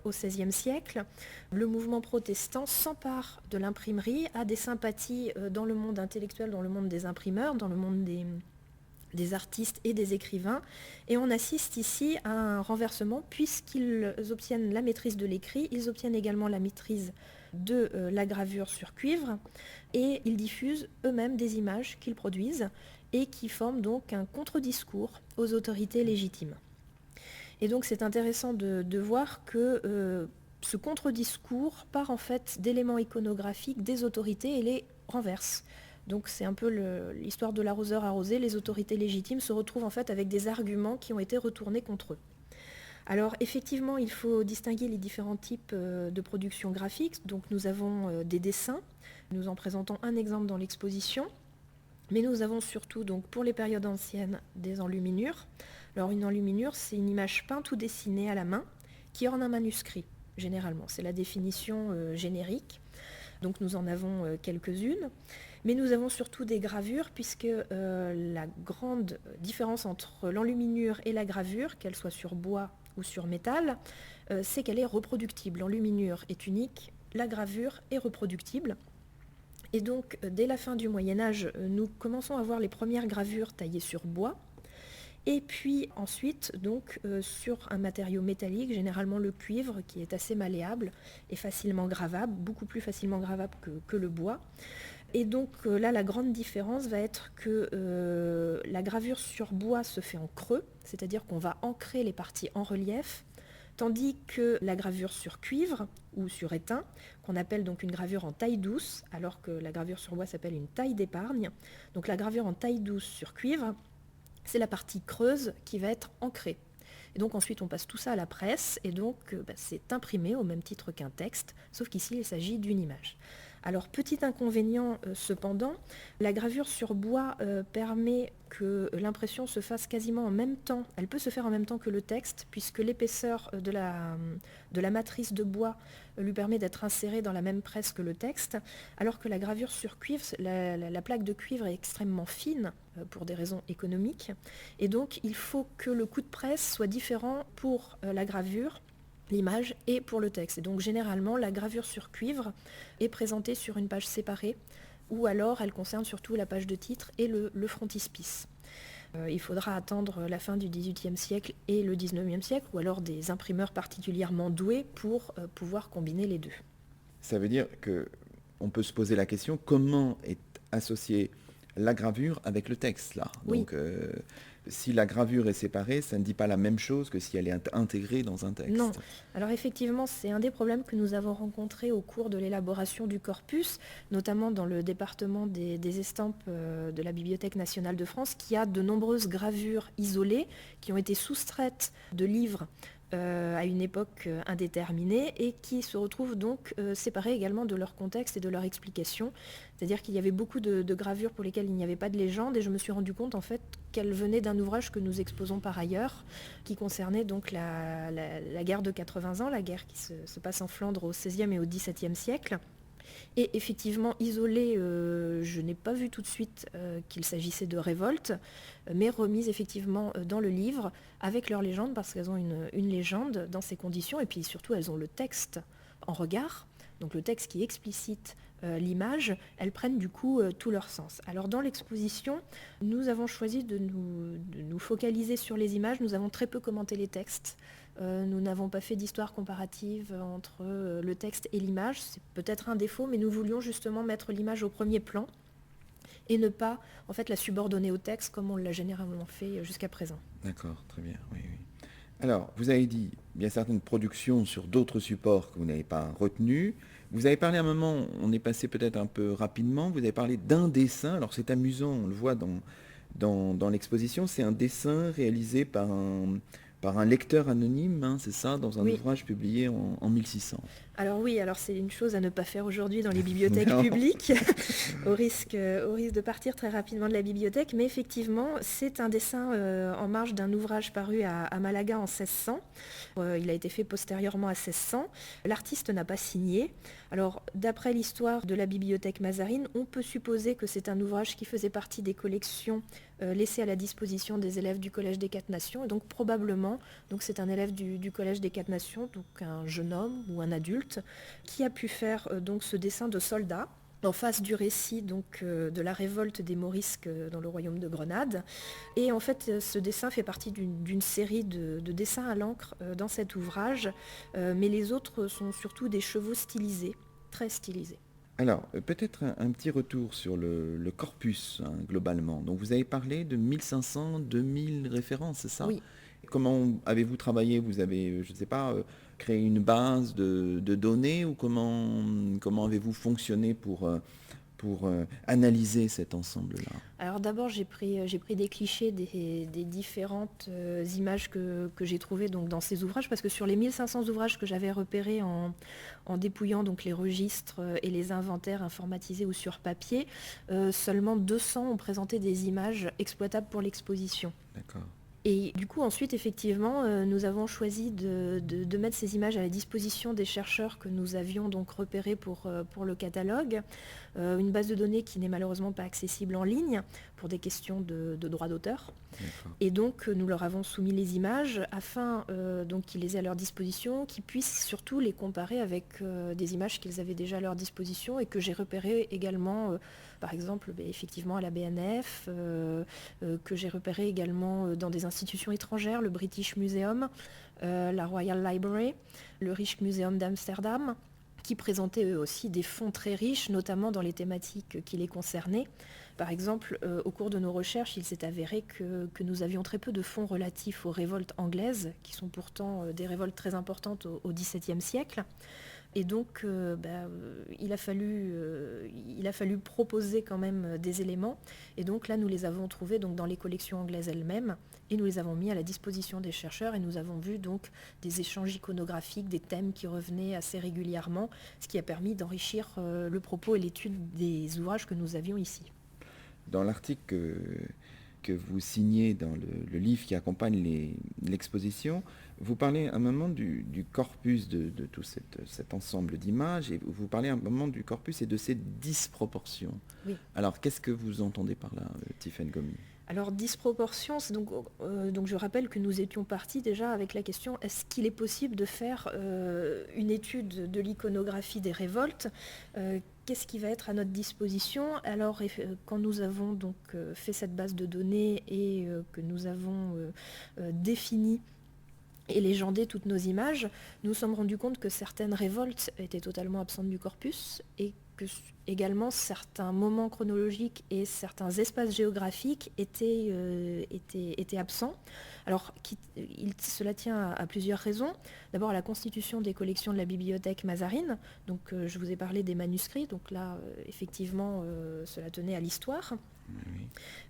au XVIe siècle, le mouvement protestant s'empare de l'imprimerie, a des sympathies dans le monde intellectuel, dans le monde des imprimeurs, dans le monde des artistes et des écrivains. Et on assiste ici à un renversement puisqu'ils obtiennent la maîtrise de l'écrit, ils obtiennent également la maîtrise de la gravure sur cuivre et ils diffusent eux-mêmes des images qu'ils produisent et qui forment donc un contre-discours aux autorités légitimes. Et donc c'est intéressant de voir que ce contre-discours part en fait d'éléments iconographiques des autorités et les renverse. Donc c'est un peu l'histoire de l'arroseur arrosé. Les autorités légitimes se retrouvent en fait avec des arguments qui ont été retournés contre eux. Alors effectivement, il faut distinguer les différents types de production graphique. Donc nous avons des dessins. Nous en présentons un exemple dans l'exposition. Mais nous avons surtout, donc, pour les périodes anciennes, des enluminures. Alors une enluminure, c'est une image peinte ou dessinée à la main qui orne un manuscrit, généralement. C'est la définition générique. Donc nous en avons quelques-unes. Mais nous avons surtout des gravures, puisque la grande différence entre l'enluminure et la gravure, qu'elle soit sur bois ou sur métal, c'est qu'elle est reproductible. L'enluminure est unique, la gravure est reproductible. Et donc, dès la fin du Moyen-Âge, nous commençons à voir les premières gravures taillées sur bois. Et puis ensuite, donc, sur un matériau métallique, généralement le cuivre, qui est assez malléable et facilement gravable, beaucoup plus facilement gravable que le bois. Et donc là, la grande différence va être que la gravure sur bois se fait en creux, c'est-à-dire qu'on va ancrer les parties en relief, tandis que la gravure sur cuivre ou sur étain, qu'on appelle donc une gravure en taille douce, alors que la gravure sur bois s'appelle une taille d'épargne. Donc la gravure en taille douce sur cuivre, c'est la partie creuse qui va être ancrée. Et donc ensuite on passe tout ça à la presse, et donc c'est imprimé au même titre qu'un texte, sauf qu'ici il s'agit d'une image. Alors petit inconvénient cependant, la gravure sur bois permet que l'impression se fasse quasiment en même temps. Elle peut se faire en même temps que le texte, puisque l'épaisseur de la matrice de bois lui permet d'être insérée dans la même presse que le texte, alors que la gravure sur cuivre, la plaque de cuivre est extrêmement fine pour des raisons économiques, et donc il faut que le coup de presse soit différent pour la gravure, l'image et pour le texte. Et donc généralement, la gravure sur cuivre est présentée sur une page séparée, ou alors elle concerne surtout la page de titre et le frontispice. Il faudra attendre la fin du XVIIIe siècle et le XIXe siècle, ou alors des imprimeurs particulièrement doués pour pouvoir combiner les deux. Ça veut dire qu'on peut se poser la question, comment est associée la gravure avec le texte là. Oui. Donc, si la gravure est séparée, ça ne dit pas la même chose que si elle est intégrée dans un texte. Non. Alors effectivement, c'est un des problèmes que nous avons rencontrés au cours de l'élaboration du corpus, notamment dans le département des estampes de la Bibliothèque nationale de France, qui a de nombreuses gravures isolées qui ont été soustraites de livres à une époque indéterminée et qui se retrouvent donc séparées également de leur contexte et de leur explication. C'est-à-dire qu'il y avait beaucoup de gravures pour lesquelles il n'y avait pas de légende, et je me suis rendu compte en fait qu'elles venaient d'un ouvrage que nous exposons par ailleurs, qui concernait donc la guerre de 80 ans, la guerre qui se passe en Flandre au XVIe et au XVIIe siècle. Et effectivement, isolée, je n'ai pas vu tout de suite qu'il s'agissait de révolte, mais remises effectivement dans le livre avec leur légende, parce qu'elles ont une légende dans ces conditions, et puis surtout elles ont le texte en regard, donc le texte qui explicite l'image, elles prennent du coup tout leur sens. Alors dans l'exposition, nous avons choisi de nous focaliser sur les images, nous avons très peu commenté les textes. Nous n'avons pas fait d'histoire comparative entre le texte et l'image. C'est peut-être un défaut, mais nous voulions justement mettre l'image au premier plan et ne pas en fait la subordonner au texte comme on l'a généralement fait jusqu'à présent. D'accord, très bien. Oui, oui. Alors, vous avez dit, il y a certaines productions sur d'autres supports que vous n'avez pas retenues. Vous avez parlé à un moment, on est passé peut-être un peu rapidement, vous avez parlé d'un dessin. Alors c'est amusant, on le voit dans l'exposition, c'est un dessin réalisé par un lecteur anonyme, hein, c'est ça, dans un ouvrage publié en 1600. Alors oui, alors c'est une chose à ne pas faire aujourd'hui dans les bibliothèques publiques, au risque de partir très rapidement de la bibliothèque, mais effectivement, c'est un dessin en marge d'un ouvrage paru à Malaga en 1600. Il a été fait postérieurement à 1600. L'artiste n'a pas signé. Alors, d'après l'histoire de la bibliothèque Mazarine, on peut supposer que c'est un ouvrage qui faisait partie des collections laissées à la disposition des élèves du Collège des Quatre Nations, et donc probablement, donc c'est un élève du Collège des Quatre Nations, donc un jeune homme ou un adulte, qui a pu faire donc ce dessin de soldat en face du récit donc, de la révolte des Morisques dans le royaume de Grenade. Et en fait, ce dessin fait partie d'une série de dessins à l'encre dans cet ouvrage, mais les autres sont surtout des chevaux stylisés, très stylisés. Alors, peut-être un petit retour sur le corpus, hein, globalement. Donc, vous avez parlé de 1500, 2000 références, c'est ça? Oui. Comment avez-vous travaillé? Vous avez, je ne sais pas, créé une base de données ou comment avez-vous fonctionné pour analyser cet ensemble-là? Alors d'abord, j'ai pris des clichés des différentes images que j'ai trouvées donc, dans ces ouvrages, parce que sur les 1500 ouvrages que j'avais repérés en dépouillant donc, les registres et les inventaires informatisés ou sur papier, seulement 200 ont présenté des images exploitables pour l'exposition. D'accord. Et du coup, ensuite, effectivement, nous avons choisi de mettre ces images à la disposition des chercheurs que nous avions donc repérés pour le catalogue. Une base de données qui n'est malheureusement pas accessible en ligne pour des questions de droit d'auteur. D'accord. Et donc, nous leur avons soumis les images afin donc, qu'ils les aient à leur disposition, qu'ils puissent surtout les comparer avec des images qu'ils avaient déjà à leur disposition et que j'ai repérées également, par exemple, effectivement à la BNF, que j'ai repérées également dans des institutions étrangères, le British Museum, la Royal Library, le Rijksmuseum d'Amsterdam, qui présentaient eux aussi des fonds très riches, notamment dans les thématiques qui les concernaient. Par exemple, au cours de nos recherches, il s'est avéré que nous avions très peu de fonds relatifs aux révoltes anglaises, qui sont pourtant des révoltes très importantes au XVIIe siècle. Et donc, il a fallu proposer quand même des éléments. Et donc là, nous les avons trouvés donc, dans les collections anglaises elles-mêmes et nous les avons mis à la disposition des chercheurs et nous avons vu donc des échanges iconographiques, des thèmes qui revenaient assez régulièrement, ce qui a permis d'enrichir le propos et l'étude des ouvrages que nous avions ici. Dans l'article que vous signez dans le livre qui accompagne l'exposition, vous parlez un moment du corpus de tout cet ensemble d'images et vous parlez un moment du corpus et de ses disproportions. Oui. Alors, qu'est-ce que vous entendez par là, Tiffaine Gomis? Alors, disproportion, c'est donc je rappelle que nous étions partis déjà avec la question, est-ce qu'il est possible de faire une étude de l'iconographie des révoltes qu'est-ce qui va être à notre disposition? Alors, quand nous avons donc fait cette base de données et que nous avons défini et légendé toutes nos images, nous nous sommes rendus compte que certaines révoltes étaient totalement absentes du corpus et que également certains moments chronologiques et certains espaces géographiques étaient absents. Alors, cela tient à plusieurs raisons. D'abord, à la constitution des collections de la bibliothèque Mazarine. Donc, je vous ai parlé des manuscrits. Donc là, effectivement, cela tenait à l'histoire. Oui.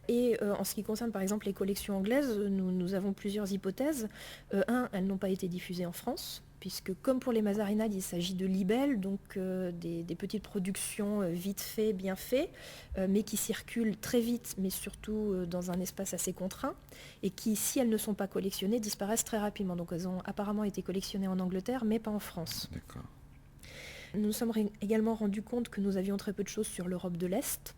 Et en ce qui concerne par exemple les collections anglaises, nous avons plusieurs hypothèses. Elles n'ont pas été diffusées en France, puisque comme pour les Mazarinades, il s'agit de libelles, donc des petites productions vite fait, bien fait, mais qui circulent très vite, mais surtout dans un espace assez contraint, et qui, si elles ne sont pas collectionnées, disparaissent très rapidement. Donc elles ont apparemment été collectionnées en Angleterre, mais pas en France. D'accord. Nous nous sommes également rendus compte que nous avions très peu de choses sur l'Europe de l'Est,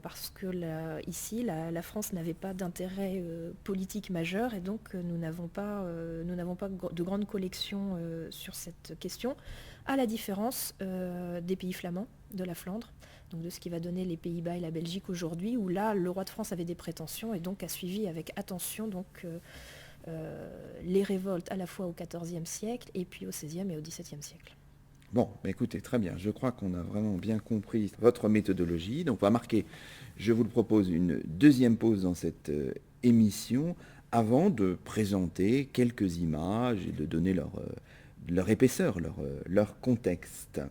parce que ici, la France n'avait pas d'intérêt politique majeur et donc nous n'avons pas de grandes collections sur cette question, à la différence des pays flamands, de la Flandre, donc de ce qui va donner les Pays-Bas et la Belgique aujourd'hui, où là, le roi de France avait des prétentions et donc a suivi avec attention donc, les révoltes à la fois au XIVe siècle et puis au XVIe et au XVIIe siècle. Bon, écoutez, très bien. Je crois qu'on a vraiment bien compris votre méthodologie. Donc, on va marquer, je vous le propose, une deuxième pause dans cette émission avant de présenter quelques images et de donner leur épaisseur, leur contexte.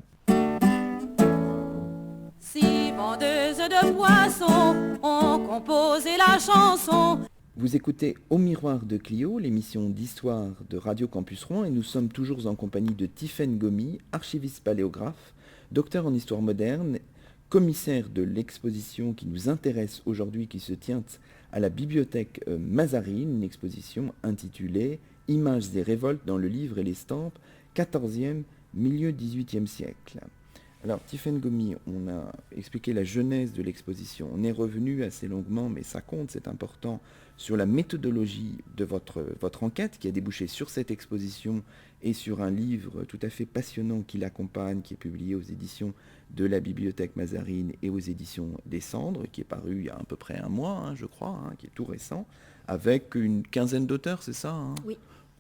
Si vendeuses de poissons ont composé la chanson, Vous écoutez Au Miroir de Clio, l'émission d'histoire de Radio Campus Rouen, et nous sommes toujours en compagnie de Tiffaine Gomis, archiviste paléographe, docteur en histoire moderne, commissaire de l'exposition qui nous intéresse aujourd'hui, qui se tient à la bibliothèque Mazarine, une exposition intitulée Images et révoltes dans le livre et l'estampe, 14e, milieu 18e siècle. Alors, Tiffaine Gomis, on a expliqué la genèse de l'exposition. On est revenu assez longuement, mais ça compte, c'est important, sur la méthodologie de votre enquête qui a débouché sur cette exposition et sur un livre tout à fait passionnant qui l'accompagne, qui est publié aux éditions de la Bibliothèque Mazarine et aux éditions des Cendres, qui est paru il y a à peu près un mois, je crois, qui est tout récent, avec une quinzaine d'auteurs, c'est ça Oui.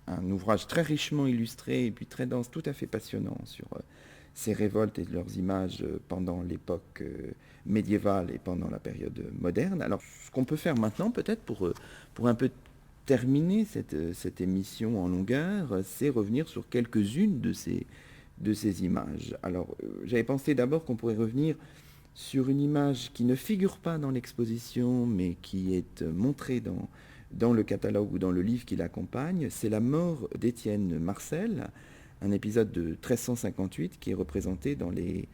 Un ouvrage très richement illustré et puis très dense, tout à fait passionnant sur ces révoltes et leurs images pendant l'époque médiévale et pendant la période moderne. Alors, ce qu'on peut faire maintenant, peut-être, pour un peu terminer cette émission en longueur, c'est revenir sur quelques-unes de ces images. Alors, j'avais pensé d'abord qu'on pourrait revenir sur une image qui ne figure pas dans l'exposition, mais qui est montrée dans le catalogue ou dans le livre qui l'accompagne. C'est la mort d'Étienne Marcel, un épisode de 1358 qui est représenté dans les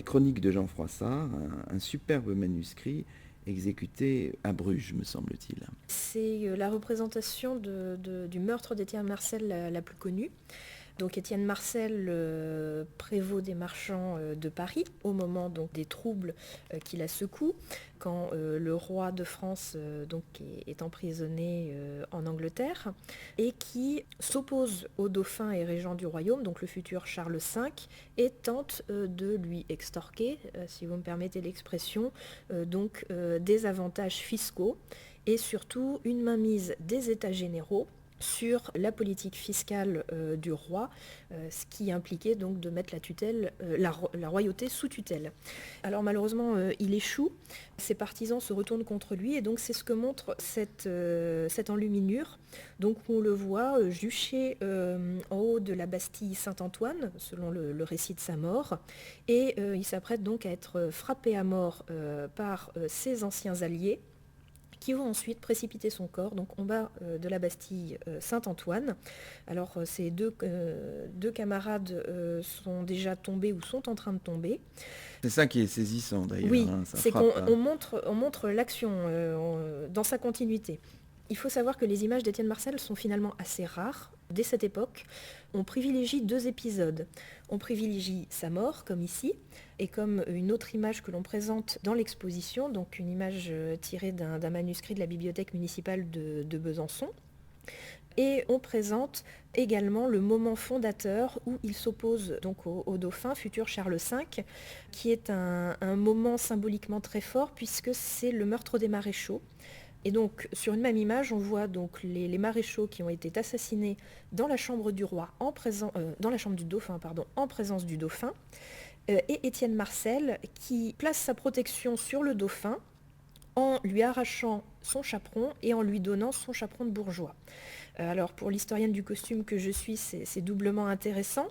chroniques de Jean Froissart, un superbe manuscrit exécuté à Bruges, me semble-t-il. C'est la représentation du meurtre d'Étienne Marcel la plus connue. Donc Étienne Marcel, prévôt des marchands de Paris, au moment donc, des troubles qui la secouent, quand le roi de France donc, est emprisonné en Angleterre, et qui s'oppose au dauphin et régent du royaume, donc le futur Charles V, et tente de lui extorquer, si vous me permettez l'expression, des avantages fiscaux, et surtout une mainmise des États généraux sur la politique fiscale du roi, ce qui impliquait donc de mettre la royauté sous tutelle. Alors malheureusement, il échoue, ses partisans se retournent contre lui, et donc c'est ce que montre cette enluminure. Donc on le voit juché en haut de la Bastille Saint-Antoine, selon le récit de sa mort, et il s'apprête donc à être frappé à mort par ses anciens alliés, qui vont ensuite précipiter son corps donc en bas de la Bastille Saint-Antoine. Alors ces deux camarades sont déjà tombés ou sont en train de tomber. C'est ça qui est saisissant d'ailleurs. Oui, ça c'est frappe, qu'on montre l'action dans sa continuité. Il faut savoir que les images d'Étienne Marcel sont finalement assez rares. Dès cette époque, on privilégie deux épisodes. On privilégie sa mort, comme ici, et comme une autre image que l'on présente dans l'exposition, donc une image tirée d'un manuscrit de la bibliothèque municipale de Besançon. Et on présente également le moment fondateur où il s'oppose donc au dauphin, futur Charles V, qui est un moment symboliquement très fort puisque c'est le meurtre des maréchaux. Et donc, sur une même image, on voit donc les maréchaux qui ont été assassinés dans la chambre du roi, dans la chambre du dauphin, en présence du dauphin, et Étienne Marcel qui place sa protection sur le dauphin en lui arrachant son chaperon et en lui donnant son chaperon de bourgeois. Alors pour l'historienne du costume que je suis, c'est doublement intéressant.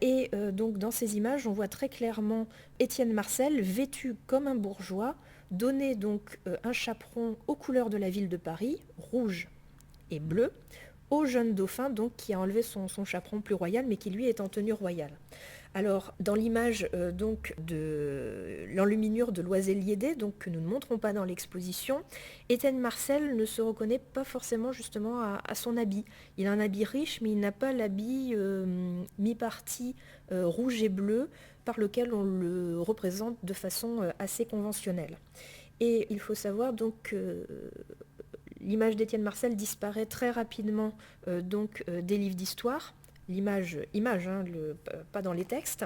Et donc dans ces images, on voit très clairement Étienne Marcel vêtu comme un bourgeois, donner donc un chaperon aux couleurs de la ville de Paris, rouge et bleu, au jeune dauphin donc qui a enlevé son chaperon plus royal mais qui lui est en tenue royale. Alors dans l'image donc de l'enluminure de Loisel-Liédé, donc que nous ne montrons pas dans l'exposition, Étienne Marcel ne se reconnaît pas forcément justement à son habit. Il a un habit riche mais il n'a pas l'habit mi-parti rouge et bleu par lequel on le représente de façon assez conventionnelle. Et il faut savoir donc que l'image d'Étienne Marcel disparaît très rapidement des livres d'histoire. L'image, pas dans les textes.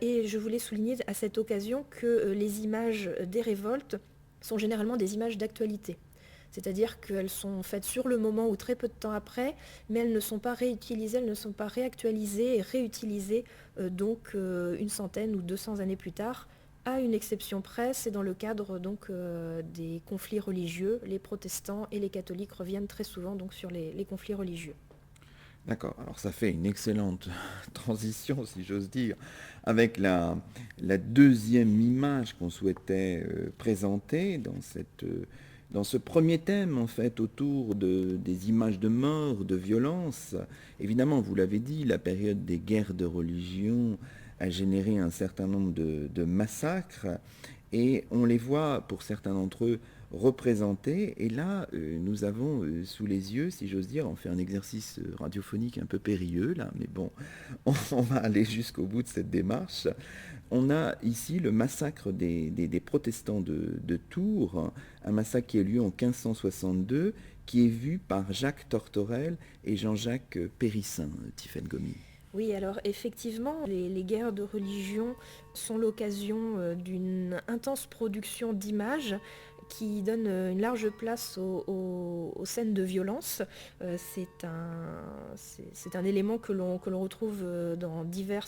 Et je voulais souligner à cette occasion que les images des révoltes sont généralement des images d'actualité. C'est-à-dire qu'elles sont faites sur le moment ou très peu de temps après, mais elles ne sont pas réutilisées, elles ne sont pas réactualisées et réutilisées une centaine ou 200 années plus tard, à une exception près, c'est dans le cadre des conflits religieux. Les protestants et les catholiques reviennent très souvent sur les conflits religieux. D'accord, alors ça fait une excellente transition, si j'ose dire, avec la deuxième image qu'on souhaitait présenter Dans ce premier thème, en fait, autour des images de mort, de violence, évidemment, vous l'avez dit, la période des guerres de religion a généré un certain nombre de massacres, et on les voit, pour certains d'entre eux, représentés. Et là, nous avons sous les yeux, si j'ose dire, on fait un exercice radiophonique un peu périlleux, là, mais bon, on va aller jusqu'au bout de cette démarche. On a ici le massacre des protestants de Tours, un massacre qui a eu lieu en 1562, qui est vu par Jacques Tortorel et Jean-Jacques Périssin, Tiffaine Gomis. Oui, alors effectivement, les guerres de religion sont l'occasion d'une intense production d'images qui donne une large place aux scènes de violence. C'est un élément que l'on retrouve dans divers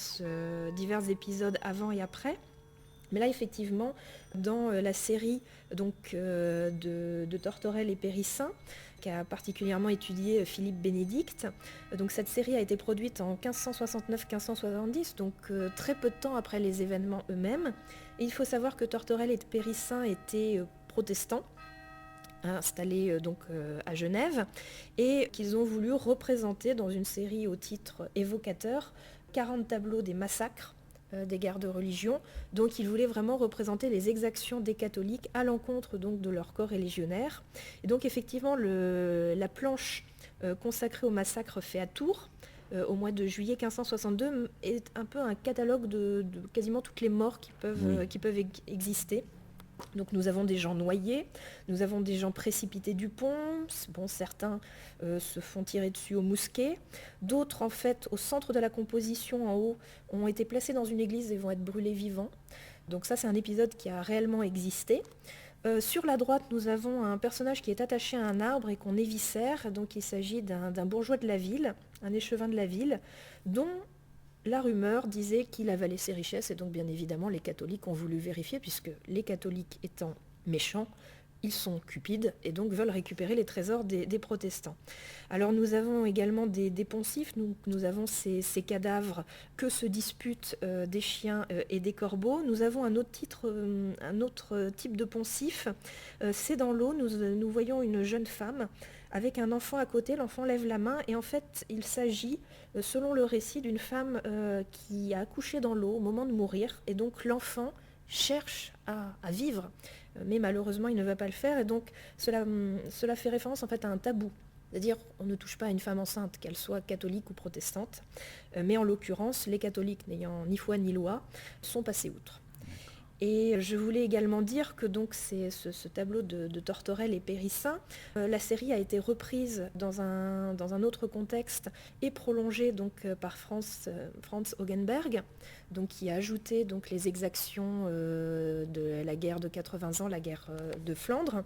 épisodes avant et après. Mais là, effectivement, dans la série de Tortorel et Périssin, qu'a particulièrement étudié Philippe Bénédicte, donc cette série a été produite en 1569-1570, donc très peu de temps après les événements eux-mêmes. Et il faut savoir que Tortorel et Périssin étaient protestants, installés à Genève, et qu'ils ont voulu représenter dans une série au titre évocateur 40 tableaux des massacres des guerres de religion. Donc ils voulaient vraiment représenter les exactions des catholiques à l'encontre donc de leurs corps légionnaires. Et donc effectivement la planche consacrée au massacre fait à Tours au mois de juillet 1562 est un peu un catalogue de quasiment toutes les morts qui peuvent exister. Donc nous avons des gens noyés, nous avons des gens précipités du pont, bon, certains se font tirer dessus au mousquet, d'autres en fait au centre de la composition en haut ont été placés dans une église et vont être brûlés vivants. Donc ça c'est un épisode qui a réellement existé. Sur la droite nous avons un personnage qui est attaché à un arbre et qu'on éviscère, donc il s'agit d'un bourgeois de la ville, un échevin de la ville, dont la rumeur disait qu'il avalait ses richesses et donc bien évidemment les catholiques ont voulu vérifier puisque les catholiques étant méchants, ils sont cupides et donc veulent récupérer les trésors des protestants. Alors nous avons également des poncifs, nous avons ces cadavres que se disputent des chiens et des corbeaux. Nous avons un autre type de poncif, c'est dans l'eau, nous voyons une jeune femme avec un enfant à côté, l'enfant lève la main et en fait il s'agit, selon le récit, d'une femme qui a accouché dans l'eau au moment de mourir et donc l'enfant cherche à vivre, mais malheureusement il ne va pas le faire et donc cela fait référence en fait à un tabou. C'est-à-dire on ne touche pas à une femme enceinte, qu'elle soit catholique ou protestante, mais en l'occurrence les catholiques n'ayant ni foi ni loi sont passés outre. Et je voulais également dire que donc c'est ce tableau de Tortorel et Périssin, la série a été reprise dans un autre contexte et prolongée donc par Franz Hogenberg, donc qui a ajouté donc les exactions de la guerre de 80 ans, la guerre de Flandre.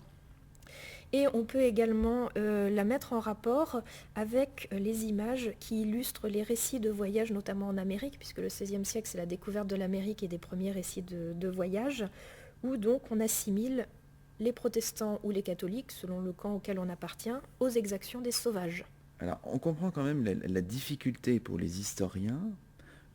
Et on peut également la mettre en rapport avec les images qui illustrent les récits de voyage, notamment en Amérique, puisque le XVIe siècle, c'est la découverte de l'Amérique et des premiers récits de voyage, où donc on assimile les protestants ou les catholiques, selon le camp auquel on appartient, aux exactions des sauvages. Alors, on comprend quand même la difficulté pour les historiens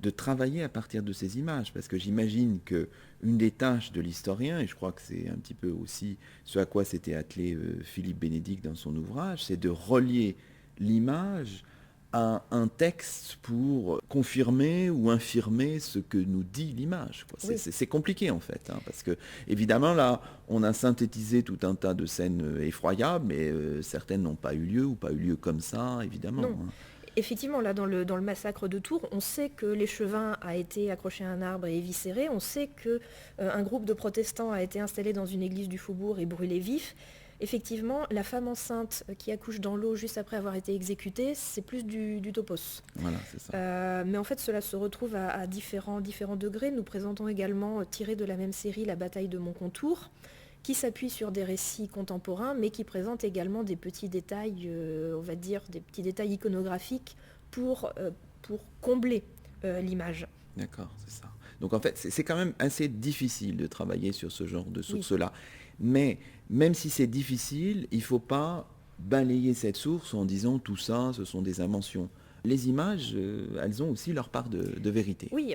de travailler à partir de ces images, parce que j'imagine qu'une des tâches de l'historien, et je crois que c'est un petit peu aussi ce à quoi s'était attelé Philippe Bénédicte dans son ouvrage, c'est de relier l'image à un texte pour confirmer ou infirmer ce que nous dit l'image. Oui. C'est compliqué en fait, parce que évidemment là, on a synthétisé tout un tas de scènes effroyables, mais certaines n'ont pas eu lieu ou pas eu lieu comme ça, évidemment. Non. Effectivement, là, dans le massacre de Tours, on sait que l'échevin a été accroché à un arbre et éviscéré. On sait qu'un groupe de protestants a été installé dans une église du faubourg et brûlé vif. Effectivement, la femme enceinte qui accouche dans l'eau juste après avoir été exécutée, c'est plus du topos. Voilà, c'est ça. Mais en fait, cela se retrouve à différents degrés. Nous présentons également, tiré de la même série, la bataille de Moncontour, qui s'appuie sur des récits contemporains, mais qui présente également des petits détails, on va dire, des petits détails iconographiques pour combler l'image. D'accord, c'est ça. Donc en fait, c'est quand même assez difficile de travailler sur ce genre de source-là. Oui. Mais même si c'est difficile, il ne faut pas balayer cette source en disant tout ça, ce sont des inventions. les images, elles ont aussi leur part de vérité. Oui,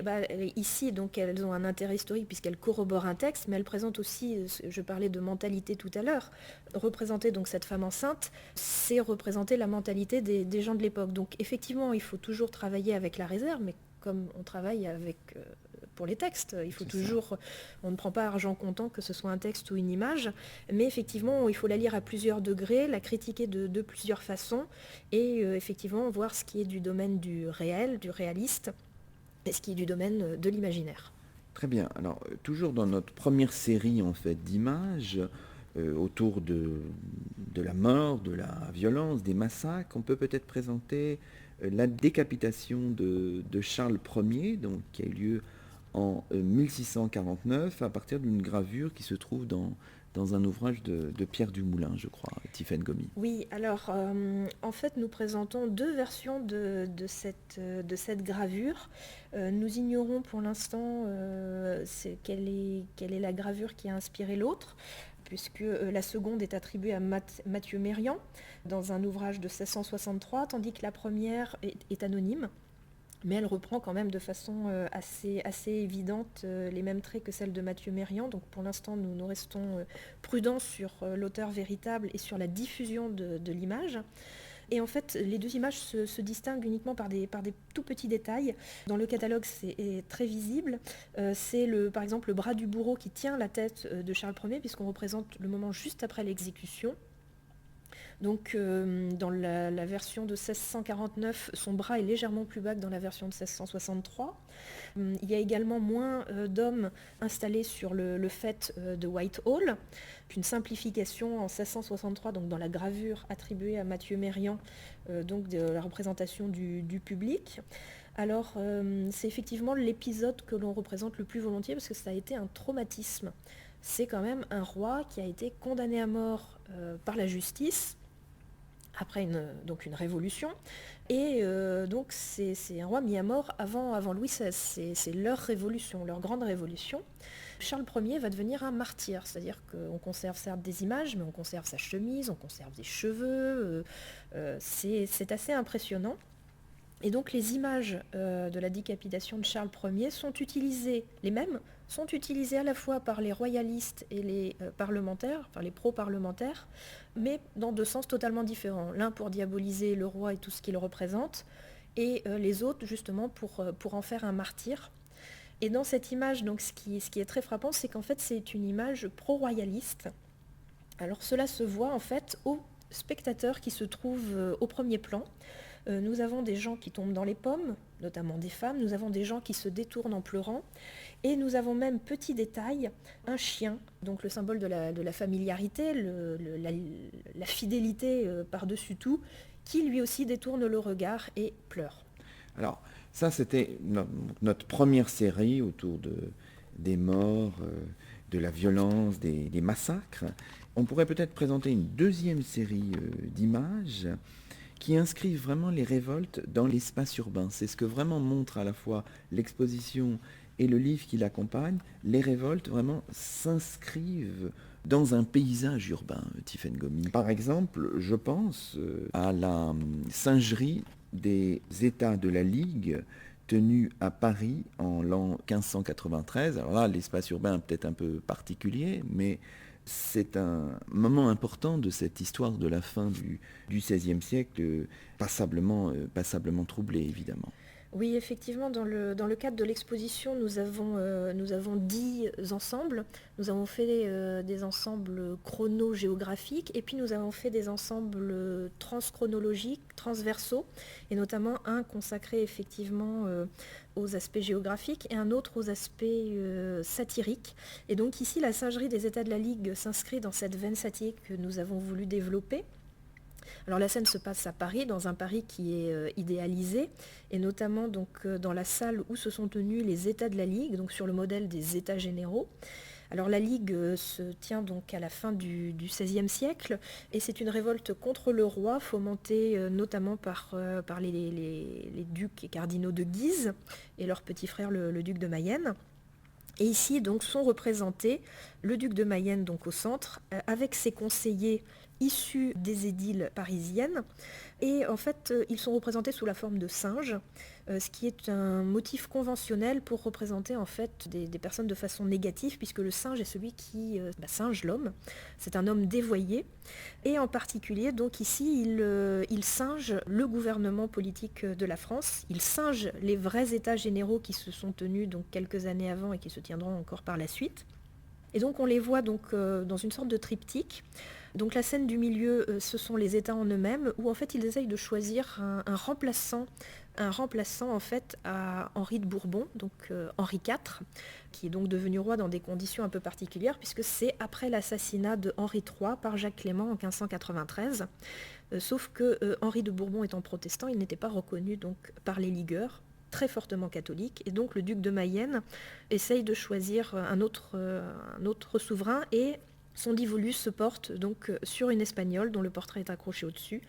ici, donc, elles ont un intérêt historique puisqu'elles corroborent un texte, mais elles présentent aussi, je parlais de mentalité tout à l'heure, représenter donc cette femme enceinte, c'est représenter la mentalité des gens de l'époque. Donc effectivement, il faut toujours travailler avec la réserve, mais comme on travaille pour les textes, il faut toujours, on ne prend pas argent comptant que ce soit un texte ou une image, mais effectivement, il faut la lire à plusieurs degrés, la critiquer de plusieurs façons, et effectivement voir ce qui est du domaine du réel, du réaliste, et ce qui est du domaine de l'imaginaire. Très bien. Alors, toujours dans notre première série en fait d'images autour de la mort, de la violence, des massacres, on peut peut-être présenter la décapitation de Charles Ier, donc, qui a eu lieu en 1649 à partir d'une gravure qui se trouve dans un ouvrage de Pierre Dumoulin, je crois, Tiphaine Gomis. Oui, alors en fait nous présentons deux versions de cette gravure. Nous ignorons pour l'instant quelle est la gravure qui a inspiré l'autre, puisque la seconde est attribuée à Mathieu Mérian dans un ouvrage de 1663, tandis que la première est anonyme. Mais elle reprend quand même de façon assez évidente les mêmes traits que celle de Mathieu Mérian. Donc pour l'instant, nous restons prudents sur l'auteur véritable et sur la diffusion de l'image. Et en fait, les deux images se distinguent uniquement par des tout petits détails. Dans le catalogue, c'est très visible. C'est par exemple le bras du bourreau qui tient la tête de Charles Ier, puisqu'on représente le moment juste après l'exécution. Donc dans la version de 1649, son bras est légèrement plus bas que dans la version de 1663. Il y a également moins d'hommes installés sur le faîte de Whitehall, qu'une simplification en 1663, donc dans la gravure attribuée à Mathieu Mérian, donc de la représentation du public. Alors c'est effectivement l'épisode que l'on représente le plus volontiers parce que ça a été un traumatisme. C'est quand même un roi qui a été condamné à mort par la justice après une révolution, et donc c'est un roi mis à mort avant Louis XVI, c'est leur révolution, leur grande révolution. Charles Ier va devenir un martyr, c'est-à-dire qu'on conserve certes des images, mais on conserve sa chemise, on conserve des cheveux, c'est assez impressionnant. Et donc les images de la décapitation de Charles Ier sont utilisées, les mêmes, sont utilisées à la fois par les royalistes et les parlementaires, enfin les pro-parlementaires, mais dans deux sens totalement différents. L'un pour diaboliser le roi et tout ce qu'il représente, et les autres justement pour en faire un martyr. Et dans cette image, donc, ce qui est très frappant, c'est qu'en fait c'est une image pro-royaliste. Alors cela se voit en fait aux spectateurs qui se trouvent au premier plan. Nous avons des gens qui tombent dans les pommes, notamment des femmes, nous avons des gens qui se détournent en pleurant, et nous avons même, petit détail, un chien, donc le symbole de la familiarité, la fidélité par-dessus tout, qui lui aussi détourne le regard et pleure. Alors, ça c'était notre première série autour des morts, de la violence, des massacres. On pourrait peut-être présenter une deuxième série d'images qui inscrivent vraiment les révoltes dans l'espace urbain. C'est ce que vraiment montre à la fois l'exposition et le livre qui l'accompagne. Les révoltes vraiment s'inscrivent dans un paysage urbain, Tiphaine Gomis. Par exemple, je pense à la singerie des États de la Ligue tenus à Paris en l'an 1593. Alors là, l'espace urbain est peut-être un peu particulier, mais c'est un moment important de cette histoire de la fin du XVIe siècle, passablement troublé, évidemment. Oui, effectivement, dans le cadre de l'exposition, nous avons 10 ensembles. Nous avons fait des ensembles chronogéographiques et puis nous avons fait des ensembles transchronologiques, transversaux, et notamment un consacré effectivement aux aspects géographiques et un autre aux aspects satiriques. Et donc ici, la singerie des États de la Ligue s'inscrit dans cette veine satirique que nous avons voulu développer. Alors la scène se passe à Paris, dans un Paris qui est idéalisé, et notamment donc, dans la salle où se sont tenus les États de la Ligue, donc sur le modèle des États généraux. Alors la Ligue se tient donc à la fin du XVIe siècle, et c'est une révolte contre le roi, fomentée notamment par les ducs et cardinaux de Guise, et leur petit frère le duc de Mayenne. Et ici donc sont représentés le duc de Mayenne donc au centre, avec ses conseillers issus des édiles parisiennes. Et en fait, ils sont représentés sous la forme de singes, ce qui est un motif conventionnel pour représenter en fait des personnes de façon négative, puisque le singe est celui qui singe l'homme. C'est un homme dévoyé. Et en particulier, donc ici, il singe le gouvernement politique de la France. Il singe les vrais états généraux qui se sont tenus donc quelques années avant et qui se tiendront encore par la suite. Et donc on les voit donc dans une sorte de triptyque. Donc la scène du milieu, ce sont les États en eux-mêmes, où en fait ils essayent de choisir un remplaçant en fait à Henri de Bourbon, donc Henri IV, qui est donc devenu roi dans des conditions un peu particulières, puisque c'est après l'assassinat de Henri III par Jacques Clément en 1593. Sauf que Henri de Bourbon étant protestant, il n'était pas reconnu donc par les ligueurs, très fortement catholique, et donc le duc de Mayenne essaye de choisir un autre souverain, et son divulus se porte donc sur une Espagnole dont le portrait est accroché au-dessus,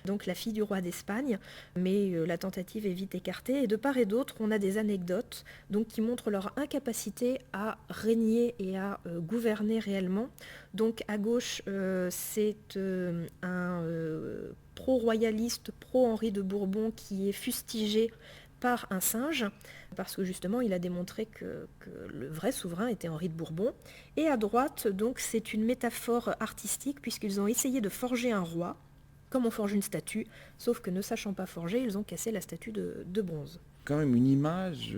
donc la fille du roi d'Espagne, mais la tentative est vite écartée, et de part et d'autre on a des anecdotes donc, qui montrent leur incapacité à régner et à gouverner réellement. Donc à gauche c'est un pro-royaliste, pro-Henri de Bourbon qui est fustigé par un singe, parce que justement il a démontré que le vrai souverain était Henri de Bourbon. Et à droite, donc, c'est une métaphore artistique, puisqu'ils ont essayé de forger un roi, comme on forge une statue, sauf que ne sachant pas forger, ils ont cassé la statue de bronze. Quand même une image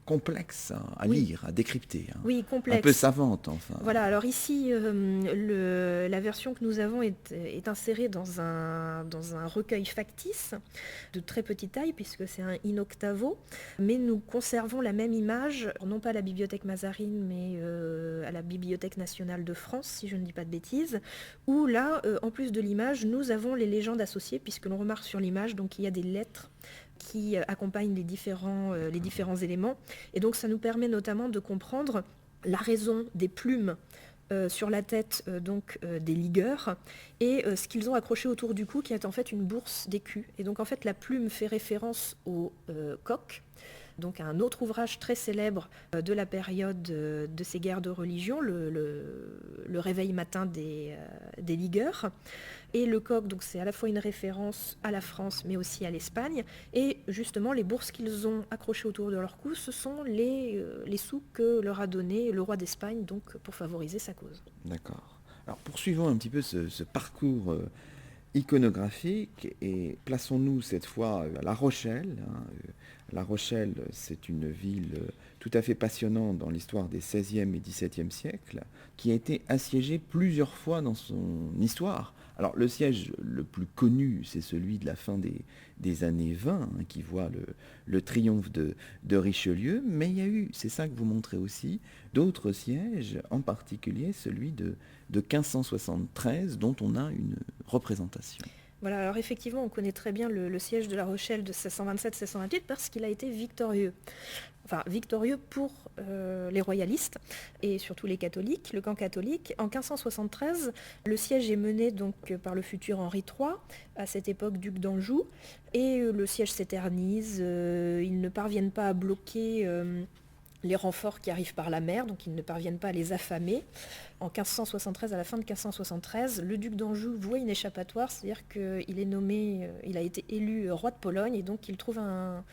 complexe à lire, à décrypter. Oui, complexe. Un peu savante, enfin. Voilà, alors ici, la version que nous avons est insérée dans un recueil factice de très petite taille, puisque c'est un in octavo, mais nous conservons la même image, non pas à la bibliothèque Mazarine, mais à la Bibliothèque nationale de France, si je ne dis pas de bêtises, où là, en plus de l'image, nous avons les légendes associées, puisque l'on remarque sur l'image, donc il y a des lettres qui accompagnent les différents éléments. Et donc ça nous permet notamment de comprendre la raison des plumes sur la tête des ligueurs, et ce qu'ils ont accroché autour du cou, qui est en fait une bourse d'écus. Et donc en fait la plume fait référence au coq, donc à un autre ouvrage très célèbre de la période de ces guerres de religion, le réveil matin des ligueurs. Et le coq, donc c'est à la fois une référence à la France, mais aussi à l'Espagne. Et justement, les bourses qu'ils ont accrochées autour de leur cou, ce sont les sous que leur a donné le roi d'Espagne, donc pour favoriser sa cause. D'accord. Alors poursuivons un petit peu ce parcours iconographique, et plaçons-nous cette fois à La Rochelle. La Rochelle, c'est une ville tout à fait passionnante dans l'histoire des XVIe et XVIIe siècles, qui a été assiégée plusieurs fois dans son histoire. Alors le siège le plus connu, c'est celui de la fin des années 20, qui voit le triomphe de Richelieu, mais il y a eu, c'est ça que vous montrez aussi, d'autres sièges, en particulier celui de 1573, dont on a une représentation. Voilà, alors effectivement, on connaît très bien le siège de La Rochelle de 1627-1628 parce qu'il a été victorieux. Enfin, victorieux pour les royalistes et surtout les catholiques, le camp catholique. En 1573, le siège est mené donc par le futur Henri III, à cette époque duc d'Anjou, et le siège s'éternise. Ils ne parviennent pas à bloquer les renforts qui arrivent par la mer, donc ils ne parviennent pas à les affamer. En 1573, à la fin de 1573, le duc d'Anjou voit une échappatoire, c'est-à-dire qu'il est nommé, il a été élu roi de Pologne, et donc il trouve un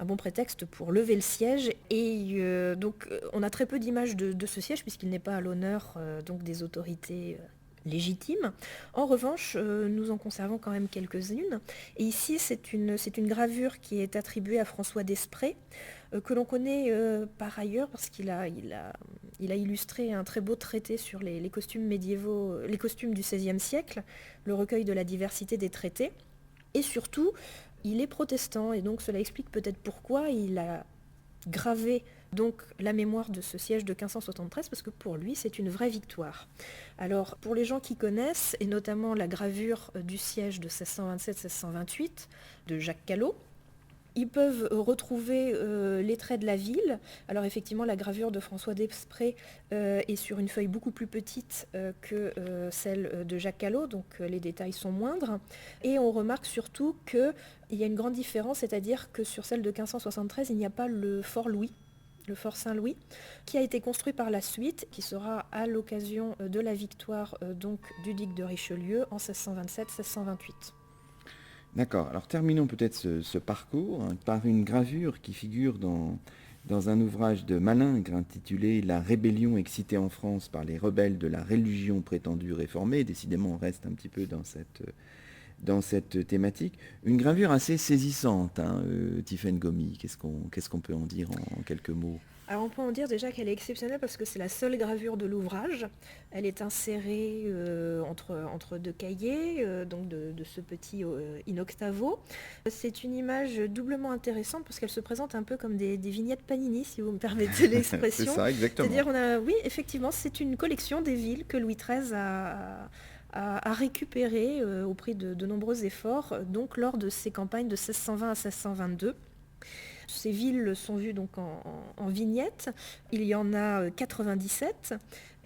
bon prétexte pour lever le siège. Et donc on a très peu d'images de ce siège, puisqu'il n'est pas à l'honneur donc des autorités légitimes. En revanche, nous en conservons quand même quelques-unes. Et ici, c'est une gravure qui est attribuée à François d'Esprès, que l'on connaît par ailleurs parce qu'il a illustré un très beau traité sur les costumes médiévaux, les costumes du XVIe siècle, le recueil de la diversité des traités. Et surtout, il est protestant, et donc cela explique peut-être pourquoi il a gravé donc la mémoire de ce siège de 1573, parce que pour lui c'est une vraie victoire. Alors pour les gens qui connaissent, et notamment la gravure du siège de 1627-1628 de Jacques Callot, ils peuvent retrouver les traits de la ville. Alors effectivement, la gravure de François d'Esprès est sur une feuille beaucoup plus petite que celle de Jacques Callot, donc les détails sont moindres. Et on remarque surtout qu'il y a une grande différence, c'est-à-dire que sur celle de 1573, il n'y a pas le fort Louis. le fort Saint-Louis, qui a été construit par la suite, qui sera à l'occasion de la victoire donc du duc de Richelieu en 1627-1628. D'accord, alors terminons peut-être ce parcours par une gravure qui figure dans un ouvrage de Malingue intitulé La rébellion excitée en France par les rebelles de la religion prétendue réformée. Décidément, on reste un petit peu dans cette thématique. Une gravure assez saisissante, Tiphaine Gomis. Qu'est-ce qu'on peut en dire en quelques mots ? Alors on peut en dire déjà qu'elle est exceptionnelle parce que c'est la seule gravure de l'ouvrage. Elle est insérée entre deux cahiers, donc de ce petit in-octavo. C'est une image doublement intéressante parce qu'elle se présente un peu comme des vignettes Panini, si vous me permettez l'expression. C'est ça, exactement. C'est-à-dire, oui, effectivement, c'est une collection des villes que Louis XIII a récupéré au prix de nombreux efforts, donc lors de ses campagnes de 1620 à 1622. Ces villes sont vues donc en vignettes. Il y en a 97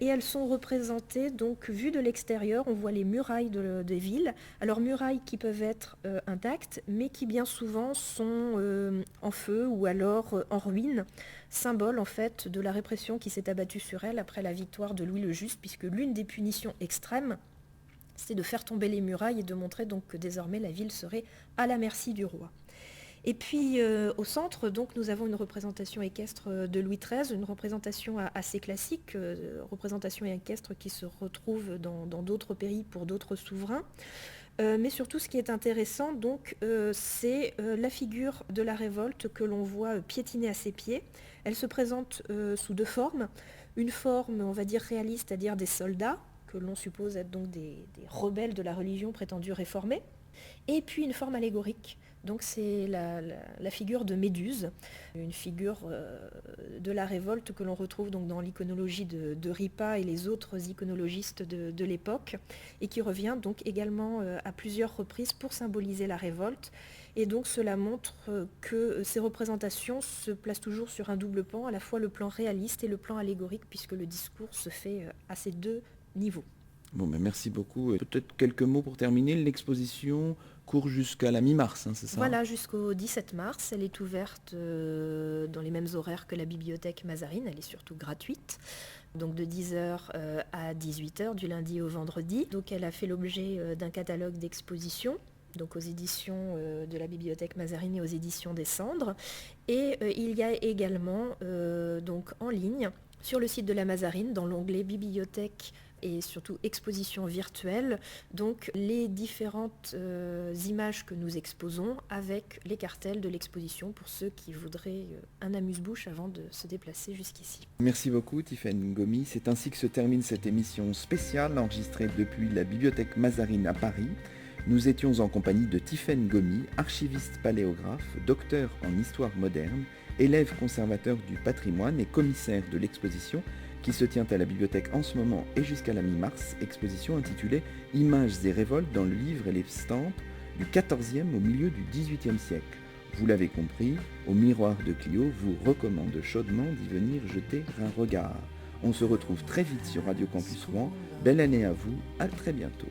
et elles sont représentées donc vues de l'extérieur. On voit les murailles des villes. Alors murailles qui peuvent être intactes, mais qui bien souvent sont en feu ou alors en ruine, symbole en fait de la répression qui s'est abattue sur elles après la victoire de Louis le Juste, puisque l'une des punitions extrêmes, c'est de faire tomber les murailles et de montrer donc que désormais la ville serait à la merci du roi. Et puis au centre, donc, nous avons une représentation équestre de Louis XIII, une représentation assez classique, représentation équestre qui se retrouve dans d'autres pays pour d'autres souverains. Mais surtout, ce qui est intéressant, donc, c'est la figure de la révolte que l'on voit piétiner à ses pieds. Elle se présente sous deux formes. Une forme, on va dire, réaliste, c'est-à-dire des soldats, que l'on suppose être donc des rebelles de la religion prétendue réformée. Et puis une forme allégorique. Donc c'est la figure de Méduse, une figure de la révolte que l'on retrouve donc dans l'iconologie de Ripa et les autres iconologistes de l'époque, et qui revient donc également à plusieurs reprises pour symboliser la révolte. Et donc cela montre que ces représentations se placent toujours sur un double plan, à la fois le plan réaliste et le plan allégorique, puisque le discours se fait à ces deux niveaux. Bon, ben merci beaucoup. Peut-être quelques mots pour terminer. L'exposition court jusqu'à la mi-mars, c'est ça ? Voilà, jusqu'au 17 mars. Elle est ouverte dans les mêmes horaires que la bibliothèque Mazarine. Elle est surtout gratuite, donc de 10h à 18h, du lundi au vendredi. Donc elle a fait l'objet d'un catalogue d'exposition, donc aux éditions de la bibliothèque Mazarine et aux éditions des Cendres. Et il y a également donc en ligne, sur le site de la Mazarine, dans l'onglet bibliothèque et surtout exposition virtuelle, donc les différentes images que nous exposons avec les cartels de l'exposition pour ceux qui voudraient un amuse-bouche avant de se déplacer jusqu'ici. Merci beaucoup Tiphaine Gomis. C'est ainsi que se termine cette émission spéciale enregistrée depuis la bibliothèque Mazarine à Paris. Nous étions en compagnie de Tiphaine Gomis, archiviste paléographe, docteur en histoire moderne, élève conservateur du patrimoine et commissaire de l'exposition qui se tient à la bibliothèque en ce moment et jusqu'à la mi-mars, exposition intitulée « Images et révoltes dans le livre et les stampes du XIVe au milieu du XVIIIe siècle ». Vous l'avez compris, au Miroir de Clio vous recommande chaudement d'y venir jeter un regard. On se retrouve très vite sur Radio Campus Rouen. Belle année à vous, à très bientôt.